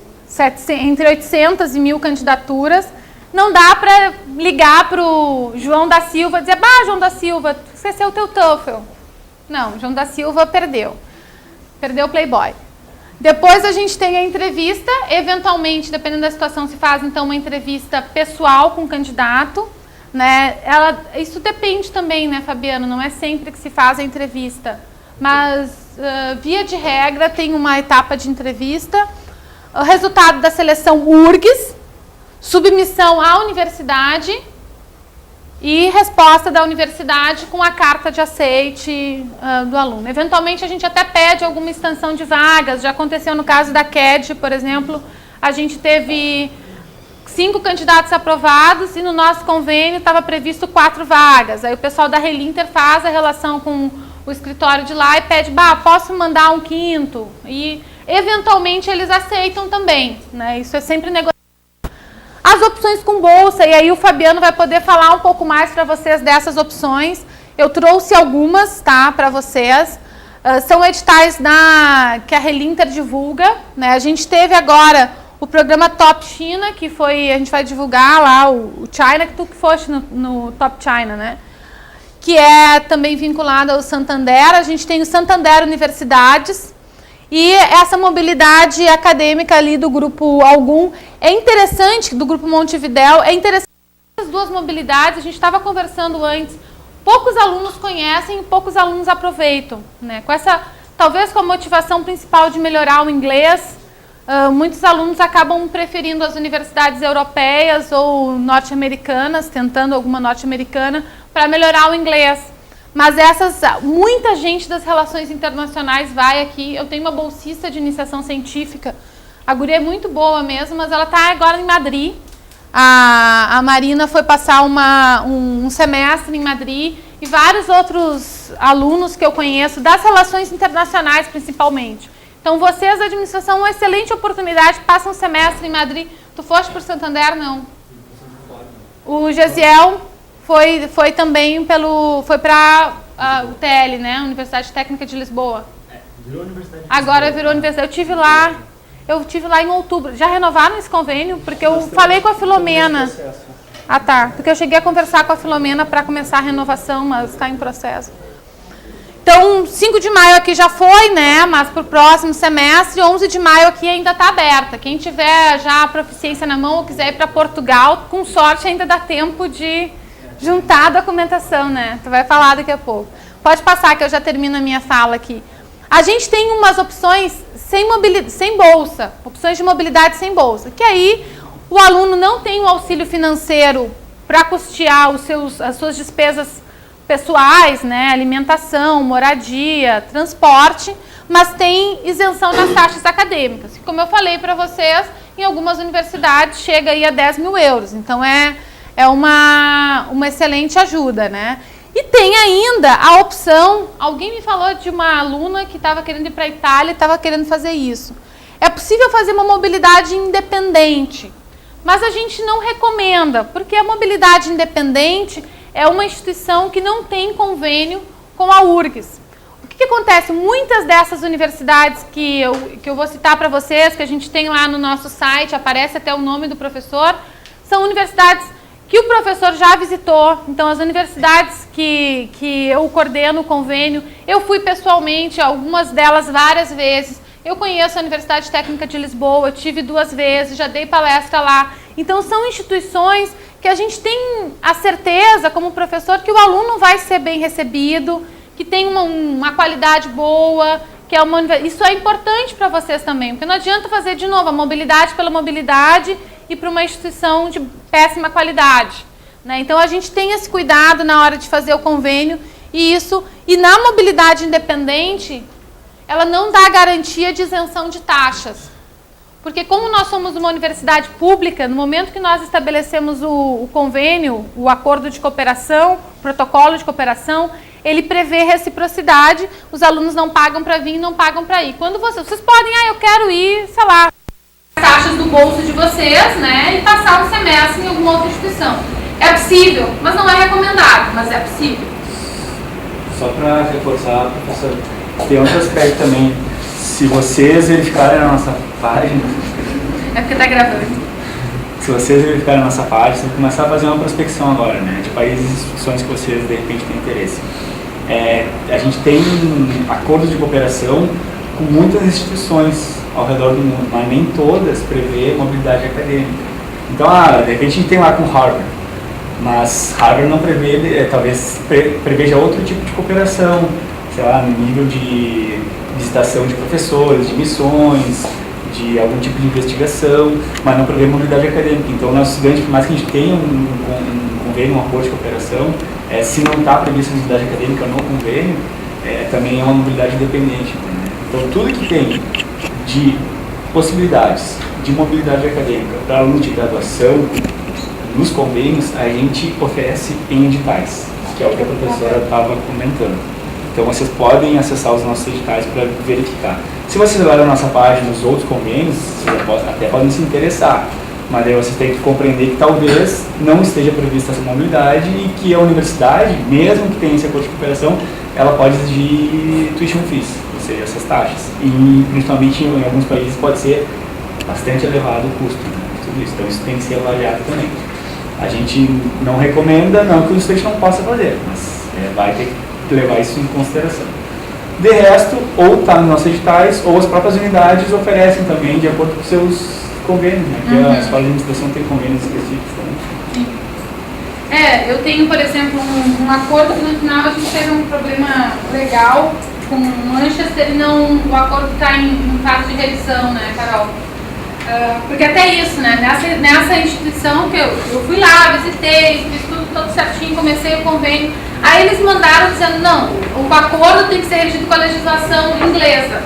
entre 800 e 1000 candidaturas. Não dá para ligar para o João da Silva e dizer, João da Silva, esqueceu o teu TOEFL. Não, João da Silva perdeu. Perdeu o Playboy. Depois a gente tem a entrevista, eventualmente, dependendo da situação, se faz então uma entrevista pessoal com o candidato. Né? Isso depende também, né, Fabiano? Não é sempre que se faz a entrevista. Mas, via de regra, tem uma etapa de entrevista. O resultado da seleção URGS, submissão à universidade e resposta da universidade com a carta de aceite do aluno. Eventualmente, a gente até pede alguma extensão de vagas. Já aconteceu no caso da CAD, por exemplo, a gente teve 5 candidatos aprovados e no nosso convênio estava previsto 4 vagas. Aí o pessoal da Relinter faz a relação com o escritório de lá e pede, posso mandar um 5º? E, eventualmente, eles aceitam também. Né? Isso é sempre negociado. As opções com bolsa, e aí o Fabiano vai poder falar um pouco mais para vocês dessas opções. Eu trouxe algumas, tá, para vocês. São editais que a Relinter divulga, né? A gente teve agora o programa Top China, que foi, a gente vai divulgar lá o China, que tu que foste no Top China, né? Que é também vinculado ao Santander. A gente tem o Santander Universidades e essa mobilidade acadêmica ali do grupo Algum é interessante, do grupo Montevidéu, é interessante as duas mobilidades. A gente estava conversando antes, poucos alunos conhecem e poucos alunos aproveitam, né? Talvez com a motivação principal de melhorar o inglês, muitos alunos acabam preferindo as universidades europeias ou norte-americanas, tentando alguma norte-americana, para melhorar o inglês. Mas muita gente das relações internacionais vai aqui. Eu tenho uma bolsista de iniciação científica, a guria é muito boa mesmo, mas ela está agora em Madrid. A Marina foi passar um semestre em Madrid e vários outros alunos que eu conheço, das relações internacionais principalmente. Então, vocês da administração, uma excelente oportunidade, passa um semestre em Madrid. Tu foste para o Santander? Não. O Gesiel foi também foi para a UTL, né? Universidade Técnica de Lisboa. Virou Universidade. Agora virou Universidade. Eu tive lá em outubro. Já renovaram esse convênio? Porque eu falei com a Filomena. Ah, tá. Porque eu cheguei a conversar com a Filomena para começar a renovação, mas está em processo. Então, 5 de maio aqui já foi, né? Mas para o próximo semestre, 11 de maio aqui ainda está aberta. Quem tiver já a proficiência na mão ou quiser ir para Portugal, com sorte ainda dá tempo de juntar a documentação, né? Tu vai falar daqui a pouco. Pode passar que eu já termino a minha fala aqui. A gente tem umas opções sem bolsa, opções de mobilidade sem bolsa, que aí o aluno não tem o auxílio financeiro para custear as suas despesas pessoais, né, alimentação, moradia, transporte, mas tem isenção nas taxas acadêmicas. Como eu falei para vocês, em algumas universidades chega aí a 10 mil euros, então é uma excelente ajuda, né? E tem ainda a opção, alguém me falou de uma aluna que estava querendo ir para a Itália e estava querendo fazer isso. É possível fazer uma mobilidade independente, mas a gente não recomenda, porque a mobilidade independente é uma instituição que não tem convênio com a URGS. O que acontece? Muitas dessas universidades que eu vou citar para vocês, que a gente tem lá no nosso site, aparece até o nome do professor, são universidades que o professor já visitou. Então, as universidades que eu coordeno o convênio, eu fui pessoalmente, algumas delas várias vezes. Eu conheço a Universidade Técnica de Lisboa, eu tive 2 vezes, já dei palestra lá. Então, são instituições que a gente tem a certeza, como professor, que o aluno vai ser bem recebido, que tem uma qualidade boa, que isso é importante para vocês também, porque não adianta fazer de novo a mobilidade pela mobilidade e para uma instituição de péssima qualidade, né? Então, a gente tem esse cuidado na hora de fazer o convênio e na mobilidade independente, ela não dá garantia de isenção de taxas. Porque como nós somos uma universidade pública, no momento que nós estabelecemos o convênio, o acordo de cooperação, o protocolo de cooperação, ele prevê reciprocidade, os alunos não pagam para vir e não pagam para ir. Quando vocês podem, eu quero ir, sei lá, taxas do bolso de vocês, né, e passar um semestre em alguma outra instituição. É possível, mas não é recomendado, mas é possível. Só para reforçar, professor, tem outro aspecto também. Se vocês verificarem a nossa página... É porque está gravando. Se vocês verificarem a nossa página, vocês vão começar a fazer uma prospecção agora, né? De países e instituições que vocês, de repente, têm interesse. A gente tem acordos de cooperação com muitas instituições ao redor do mundo, mas nem todas prevê mobilidade acadêmica. Então, de repente, a gente tem lá com Harvard, mas Harvard não prevê, talvez preveja outro tipo de cooperação, sei lá, no nível de visitação de professores, de missões, de algum tipo de investigação, mas não prevê mobilidade acadêmica. Então, o nosso estudante, por mais que a gente tenha um convênio, um acordo de cooperação, se não está prevista mobilidade acadêmica no convênio, também é uma mobilidade independente. Né? Então, tudo que tem de possibilidades de mobilidade acadêmica para alunos de graduação, nos convênios, a gente oferece em editais, que é o que a professora estava comentando. Então, vocês podem acessar os nossos editais para verificar. Se vocês olharem a nossa página, os outros convênios, vocês até podem se interessar. Mas daí você tem que compreender que talvez não esteja prevista essa mobilidade e que a universidade, mesmo que tenha esse acordo de cooperação, ela pode exigir tuition fees, ou seja, essas taxas. E principalmente em alguns países pode ser bastante elevado o custo, né, tudo isso. Então isso tem que ser avaliado também. A gente não recomenda, não que o estudante não possa fazer, mas vai ter que levar isso em consideração. De resto, ou está nos nossos editais, ou as próprias unidades oferecem também de acordo com seus convênios, né? Que a escola de administração tem convênios específicos também. Eu tenho, por exemplo, um acordo que no final a gente teve um problema legal com Manchester e o acordo está em fase de revisão, né, Carol? Porque até isso, né? Nessa instituição que eu fui lá, visitei, fiz tudo certinho, comecei o convênio. Aí eles mandaram dizendo, não, o acordo tem que ser regido com a legislação inglesa.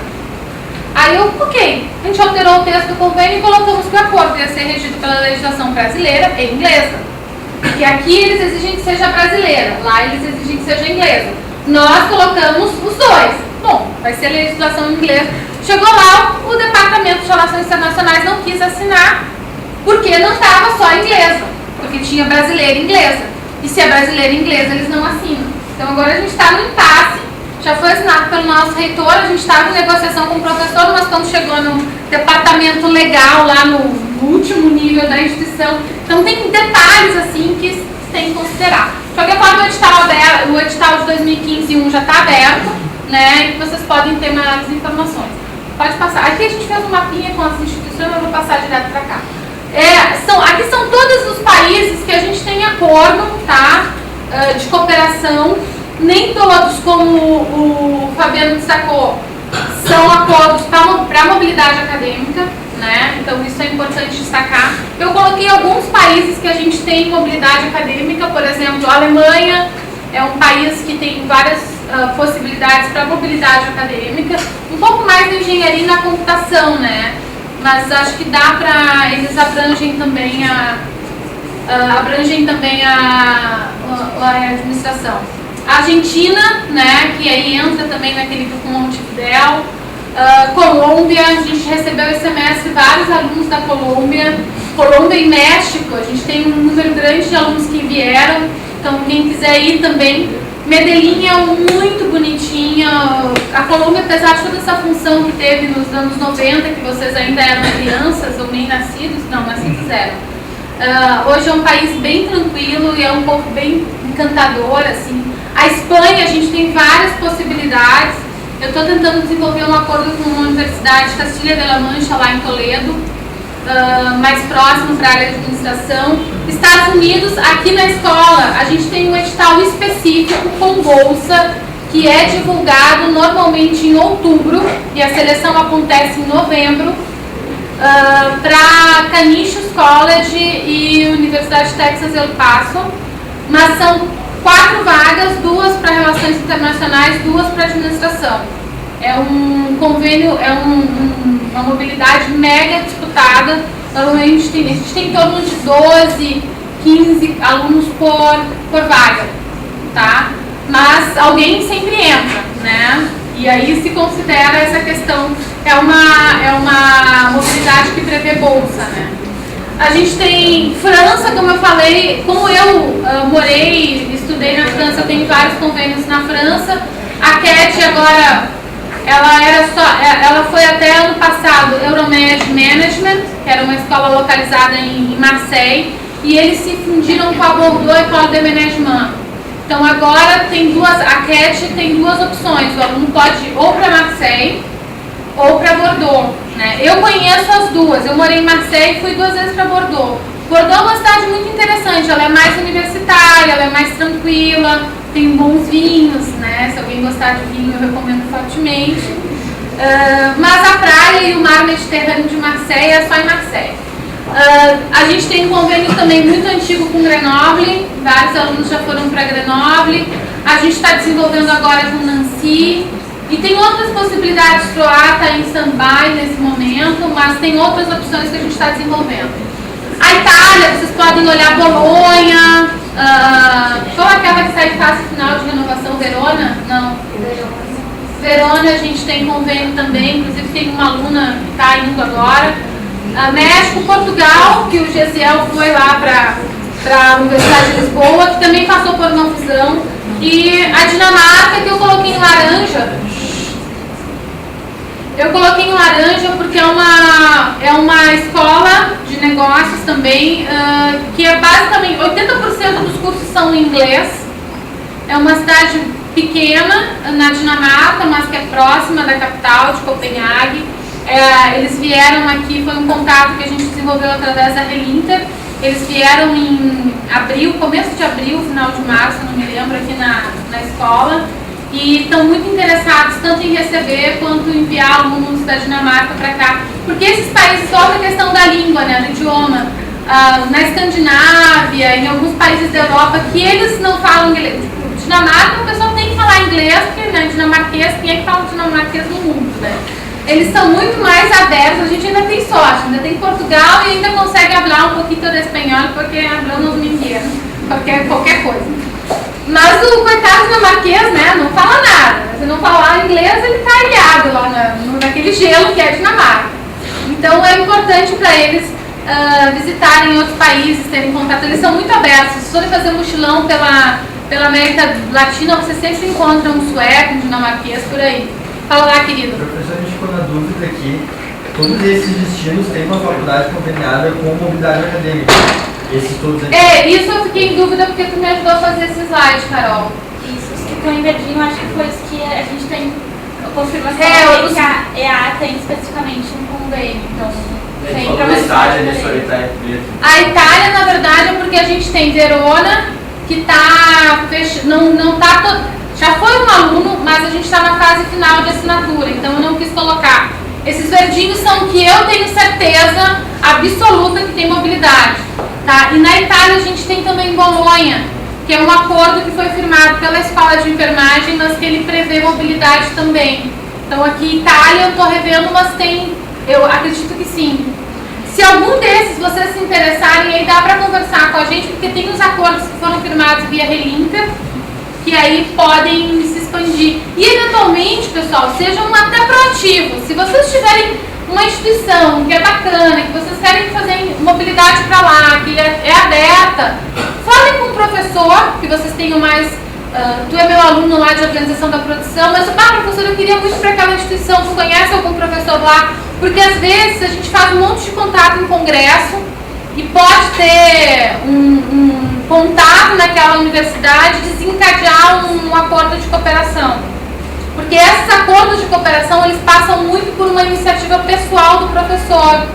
Aí ok, a gente alterou o texto do convênio e colocamos que o acordo ia ser regido pela legislação brasileira e inglesa. Porque aqui eles exigem que seja brasileira, lá eles exigem que seja inglesa. Nós colocamos os dois. Bom, vai ser legislação inglesa. Chegou lá, o Departamento de Relações Internacionais não quis assinar, porque não estava só inglesa, porque tinha brasileira e inglesa. E se é brasileira e inglesa, eles não assinam. Então agora a gente está no impasse, já foi assinado pelo nosso reitor, a gente estava em negociação com o professor, mas quando chegou no departamento legal, lá no último nível da instituição, então tem detalhes assim que tem que considerar. De qualquer forma, o edital de 2015-1 já está aberto, né, e vocês podem ter maiores informações. Pode passar. Aqui a gente fez um mapinha com as instituições, eu vou passar direto para cá. Aqui são todos os países que a gente tem acordo, tá, de cooperação. Nem todos, como o Fabiano destacou, são acordos para a mobilidade acadêmica, né? Então isso é importante destacar. Eu coloquei alguns países que a gente tem mobilidade acadêmica, por exemplo, a Alemanha é um país que tem várias possibilidades para mobilidade acadêmica, um pouco mais de engenharia e na computação, né? Mas acho que dá para, eles abrangem também a administração. A Argentina, né, que aí entra também naquele grupo Montevidéu. Colômbia, a gente recebeu esse semestre vários alunos da Colômbia. Colômbia e México, a gente tem um número grande de alunos que vieram. Então, quem quiser ir também. Medellín é muito bonitinha. A Colômbia, apesar de toda essa função que teve nos anos 90, que vocês ainda eram crianças ou nem nascidos, não, nascidos eram. Hoje é um país bem tranquilo e é um povo bem encantador, assim. A Espanha, a gente tem várias possibilidades. Eu estou tentando desenvolver um acordo com uma universidade de Castilha de la Mancha, lá em Toledo, mais próximo para a área de administração. Estados Unidos, aqui na escola, a gente tem um edital específico com bolsa, que é divulgado normalmente em outubro, e a seleção acontece em novembro, para Canisius College e Universidade de Texas El Paso, mas são 4 vagas, 2 para relações internacionais, 2 para administração. É um convênio, uma mobilidade mega disputada. Normalmente a gente tem em torno de 12, 15 alunos por vaga, tá? Mas alguém sempre entra, né? E aí se considera essa questão, é uma mobilidade que prevê bolsa, né? A gente tem França, como eu falei, como eu morei e estudei na França, eu tenho vários convênios na França. A CAT agora, ela foi até ano passado Euromed Management, que era uma escola localizada em Marseille, e eles se fundiram com a Bordeaux École de Management. Então agora a CAT tem 2 opções, o aluno pode ir ou para Marseille ou para Bordeaux, né? Eu conheço as duas, eu morei em Marseille e fui 2 vezes para Bordeaux. Bordeaux é uma cidade muito interessante, ela é mais universitária, ela é mais tranquila, tem bons vinhos, né? Se alguém gostar de vinho, eu recomendo fortemente. Mas a praia e o mar Mediterrâneo de Marseille é só em Marseille. A gente tem um convênio também muito antigo com Grenoble, vários alunos já foram para Grenoble. A gente está desenvolvendo agora com Nancy. E tem outras possibilidades, Troá está em stand-by nesse momento, mas tem outras opções que a gente está desenvolvendo. A Itália, vocês podem olhar Bolonha, qual é aquela que sai em fase final de renovação? Verona? Não. Verona a gente tem convênio também, inclusive tem uma aluna que está indo agora. México, Portugal, que o Gesiel foi lá para a Universidade de Lisboa, que também passou por uma fusão, e a Dinamarca, que eu coloquei em laranja. Eu coloquei em laranja porque é uma escola de negócios também, que é basicamente 80% dos cursos são em inglês. É uma cidade pequena na Dinamarca, mas que é próxima da capital, de Copenhague. Eles vieram aqui, foi um contato que a gente desenvolveu através da Relinter. Eles vieram em abril, começo de abril, final de março, não me lembro, aqui na escola. E estão muito interessados tanto em receber quanto em enviar alunos da Dinamarca para cá. Porque esses países, só a questão da língua, né, do idioma, na Escandinávia, em alguns países da Europa, que eles não falam inglês. Tipo, Dinamarca, o pessoal tem que falar inglês, porque né, dinamarquês, quem é que fala dinamarquês no mundo, né? Eles são muito mais abertos, a gente ainda tem sorte, ainda tem Portugal e ainda consegue falar um pouquinho de espanhol, porque hablamos mentira, qualquer coisa. Mas o coitado dinamarquês, né, não fala nada. Se não falar inglês, ele está ilhado lá naquele gelo que é a Dinamarca. Então é importante para eles visitarem outros países, terem contato. Eles são muito abertos. Se forem fazer mochilão pela América Latina, você sempre encontra um sueco, um dinamarquês por aí. Fala lá, querido. Professor, a gente ficou na dúvida aqui. Todos esses destinos têm uma faculdade conveniada com mobilidade acadêmica. Esses todos aqui. Isso eu fiquei em dúvida porque tu me ajudou a fazer esse slide, Carol. Isso, os que estão em verdinho, acho que foi os que a gente tem a confirmação que a EA tem especificamente um convênio. Então, tem para a Itália, na verdade, é porque a gente tem Verona, que está já foi um aluno, mas a gente está na fase final de assinatura, então eu não quis colocar. Esses verdinhos são que eu tenho certeza absoluta que tem mobilidade. Tá? E na Itália a gente tem também Bolonha, que é um acordo que foi firmado pela escola de enfermagem, mas que ele prevê mobilidade também. Então aqui Itália eu estou revendo, mas eu acredito que sim. Se algum desses vocês se interessarem, aí dá para conversar com a gente, porque tem os acordos que foram firmados via Relinter, que aí podem se expandir. E eventualmente, pessoal, sejam até proativos. Se vocês tiverem uma instituição que é bacana, que vocês querem fazer mobilidade para lá, que é aberta, falem com o professor, que vocês tenham mais... tu é meu aluno lá de organização da produção, mas, professor, eu queria muito para aquela instituição, tu conhece algum professor lá? Porque às vezes a gente faz um monte de contato em congresso e pode ter um contato naquela universidade, desencadear um acordo de cooperação. Porque esses acordos de cooperação, eles passam muito por uma iniciativa pessoal do professor.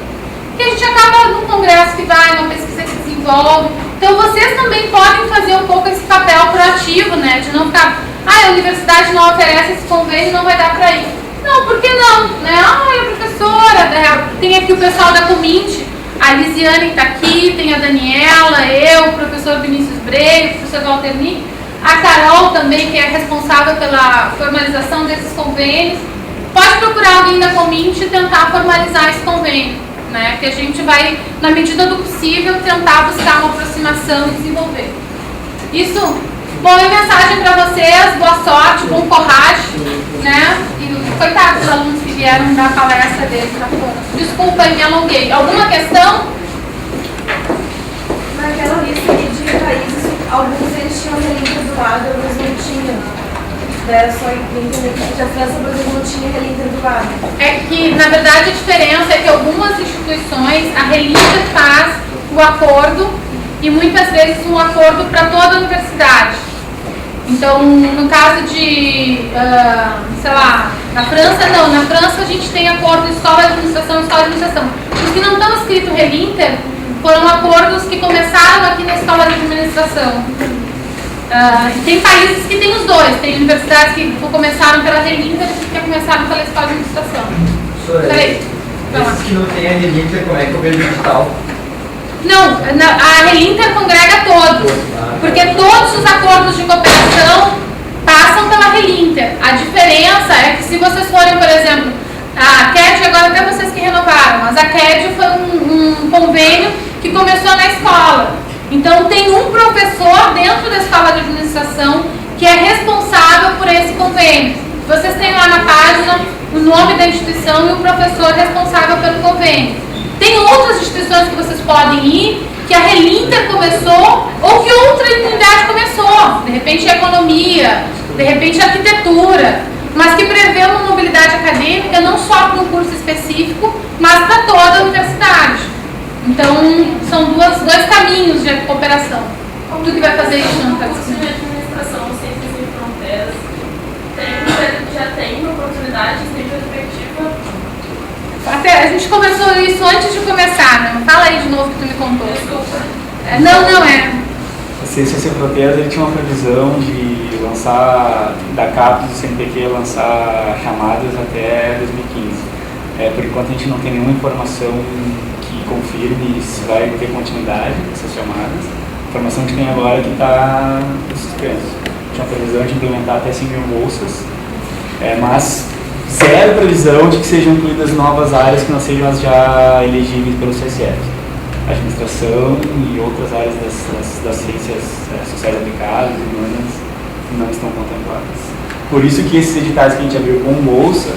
Que a gente acaba num congresso que vai, uma pesquisa que se desenvolve. Então vocês também podem fazer um pouco esse papel proativo, né? De não ficar, a universidade não oferece esse convênio, não vai dar para ir. Não, por que não? Né? A professora, né? Tem aqui o pessoal da Comint, a Lisiane está aqui, tem a Daniela, eu, o professor Vinícius Brei, o professor Walter Nick, a Carol também, que é responsável pela formalização desses convênios. Pode procurar alguém da Comint e tentar formalizar esse convênio, né? Que a gente vai, na medida do possível, tentar buscar uma aproximação e desenvolver. Isso, bom, e mensagem para vocês, boa sorte, bom coragem, né? E coitados dos alunos que vieram dar a palestra deles lá fora. Desculpa, me alonguei. Alguma questão? Naquela lista aqui de países, alguns eles tinham Relinter do lado, outros não tinham. Era só que a França, por exemplo, não tinha Relinter do lado. É que, na verdade, a diferença é que algumas instituições, a Relinter faz o acordo e muitas vezes um acordo para toda a universidade. Então, no caso de, sei lá, na França não, na França a gente tem acordo de escola de administração e escola de administração. Os que não estão escritos Relinter foram acordos que começaram aqui na escola de administração. Tem países que tem os dois, tem universidades que começaram pela Relinter e que começaram pela escola de administração. Peraí. Esses que não tem a Relinter, como é que eu vejo o digital? Não, a Relinter congrega todos, porque todos os acordos de cooperação passam pela Relinter. A diferença é que se vocês forem, por exemplo, a CAD, agora até vocês que renovaram, mas a CAD foi um convênio que começou na escola. Então tem um professor dentro da escola de administração que é responsável por esse convênio. Vocês têm lá na página o nome da instituição e o professor responsável pelo convênio. Tem outras instituições que vocês podem ir, que a Relinter começou ou que outra unidade começou, de repente a economia, de repente a arquitetura, mas que prevê uma mobilidade acadêmica não só para um curso específico, mas para toda a universidade. Então, são dois caminhos de cooperação. Tu que vai fazer isso, não? O curso de administração, ciências sem fronteiras, já tem uma oportunidade, tem perspectiva. Até, a gente conversou isso antes de começar, né? Fala aí de novo que tu me contou. Desculpa. Não é. A Ciências Sem Fronteiras ele tinha uma previsão de lançar, da CAPES do CNPq, lançar chamadas até 2015. Por enquanto a gente não tem nenhuma informação que confirme se vai ter continuidade dessas chamadas. A informação que tem agora é que está suspenso. Tinha uma previsão de implementar até 5 mil bolsas, mas zero previsão de que sejam incluídas novas áreas que não sejam as já elegíveis pelo CSF. Administração e outras áreas das ciências sociais aplicadas e humanas não estão contempladas. Por isso que esses editais que a gente abriu com bolsa,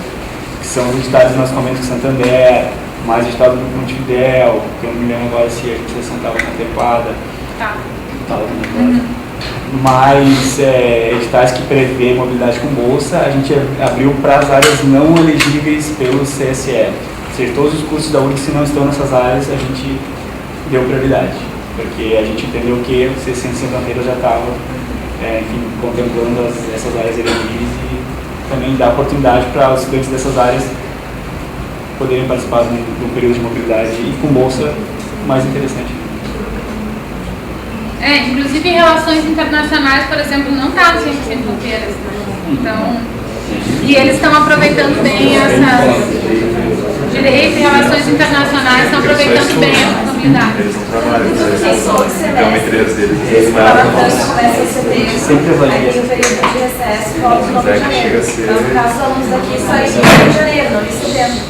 que são os editais do nosso convênio com Santander, mais o edital do Grupo Montevidéu, que eu não me lembro agora se a administração estava contemplada. Tá. Mas editais que prevê mobilidade com bolsa, a gente abriu para as áreas não elegíveis pelo CSF. Ou seja, todos os cursos da URGS, se não estão nessas áreas, a gente deu prioridade, porque a gente entendeu que o Ciências Sem Fronteiras já estava contemplando essas áreas elegíveis e também dá oportunidade para os estudantes dessas áreas poderem participar de um período de mobilidade e com bolsa mais interessante. Inclusive em relações internacionais, por exemplo, não está no Ciências Sem Fronteiras, né? Então, e eles estão aproveitando bem essas... Direito e relações internacionais estão aproveitando bem essa mobilidade. Eles não trabalham, então o interesse deles Começa a setembro, sempre aí tem um período de recesso, volta no Rio de Janeiro. No caso, os alunos daqui só em Rio de Janeiro, não em setembro.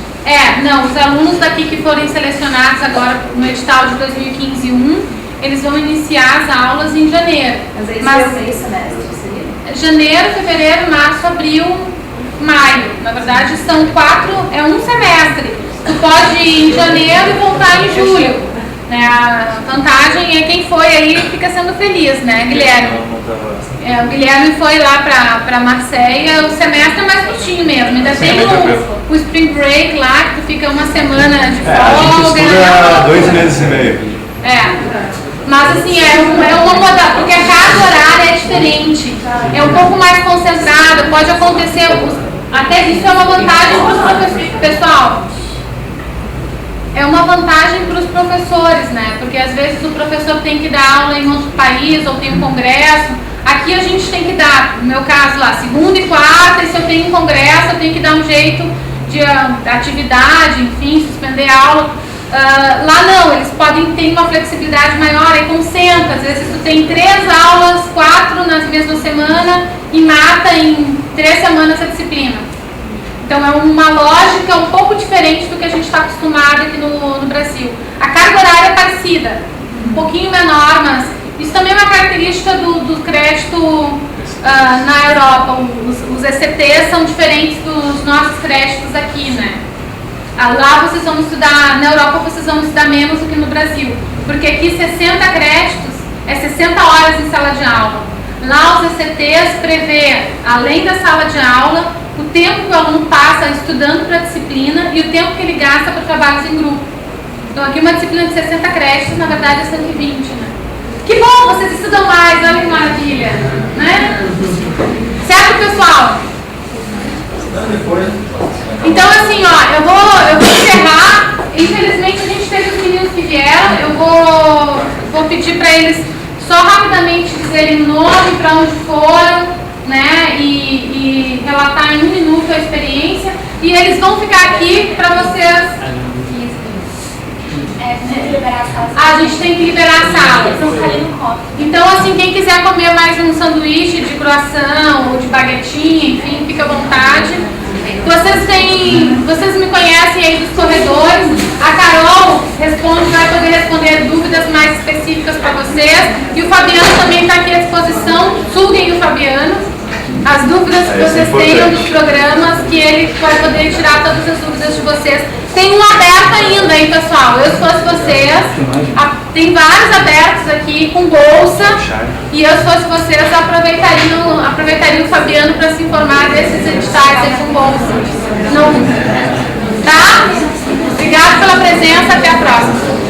Não, os alunos daqui que forem selecionados agora no edital de 2015-1, eles vão iniciar as aulas em janeiro. Mas aí meio semestre, seria? Janeiro, fevereiro, março, abril, maio. Na verdade, é um semestre. Tu pode ir em janeiro e voltar em julho. Né? A vantagem é quem foi aí fica sendo feliz, né, Guilherme? O Guilherme foi lá para Marseille, o semestre é mais curtinho mesmo. Ainda tem o Spring Break lá, que tu fica uma semana de folga. A gente estuda 2 meses e meio. Mas assim, uma moda, porque a carga horária é diferente, é um pouco mais concentrada, pode acontecer, até isso é uma vantagem para os professores, pessoal, é uma vantagem para os professores, né, porque às vezes o professor tem que dar aula em outro país, ou tem um congresso, aqui a gente tem que dar, no meu caso lá, segunda e quarta, e se eu tenho um congresso, eu tenho que dar um jeito de atividade, enfim, suspender a aula. Lá não, eles podem ter uma flexibilidade maior, aí concentra, às vezes tu tem 3 aulas, 4 na mesma semana e mata em 3 semanas a disciplina. Então é uma lógica um pouco diferente do que a gente está acostumado aqui no Brasil. A carga horária é parecida, um pouquinho menor, mas isso também é uma característica do crédito na Europa. Os ECTs são diferentes dos nossos créditos aqui, né? Lá vocês vão estudar, na Europa vocês vão estudar menos do que no Brasil, porque aqui 60 créditos é 60 horas em sala de aula. Lá os ECTs prevê, além da sala de aula, o tempo que o aluno passa estudando para a disciplina e o tempo que ele gasta para trabalhos em grupo. Então aqui uma disciplina de 60 créditos, na verdade é 120, né? Que bom, vocês estudam mais, olha que maravilha, né? Certo, pessoal? Então assim, eu vou encerrar. Infelizmente a gente teve os meninos que vieram. Eu vou pedir para eles só rapidamente dizerem o nome, para onde foram, né? E relatar em 1 minuto a experiência. E eles vão ficar aqui para vocês. A gente tem que liberar a sala. Então assim, quem quiser comer mais um sanduíche de croissant ou de baguetinha, enfim, fica à vontade. Vocês me conhecem aí dos corredores. A Carol vai poder responder dúvidas mais específicas para vocês. E o Fabiano também está aqui à disposição. Suguem o Fabiano. As dúvidas que vocês tenham dos programas, que ele vai poder tirar todas as dúvidas de vocês. Tem um aberto ainda, hein, pessoal? Eu, se fosse vocês, E eu, se fosse vocês, aproveitariam o Fabiano para se informar desses editais aí com bolsa. Não, tá? Obrigado pela presença, até a próxima.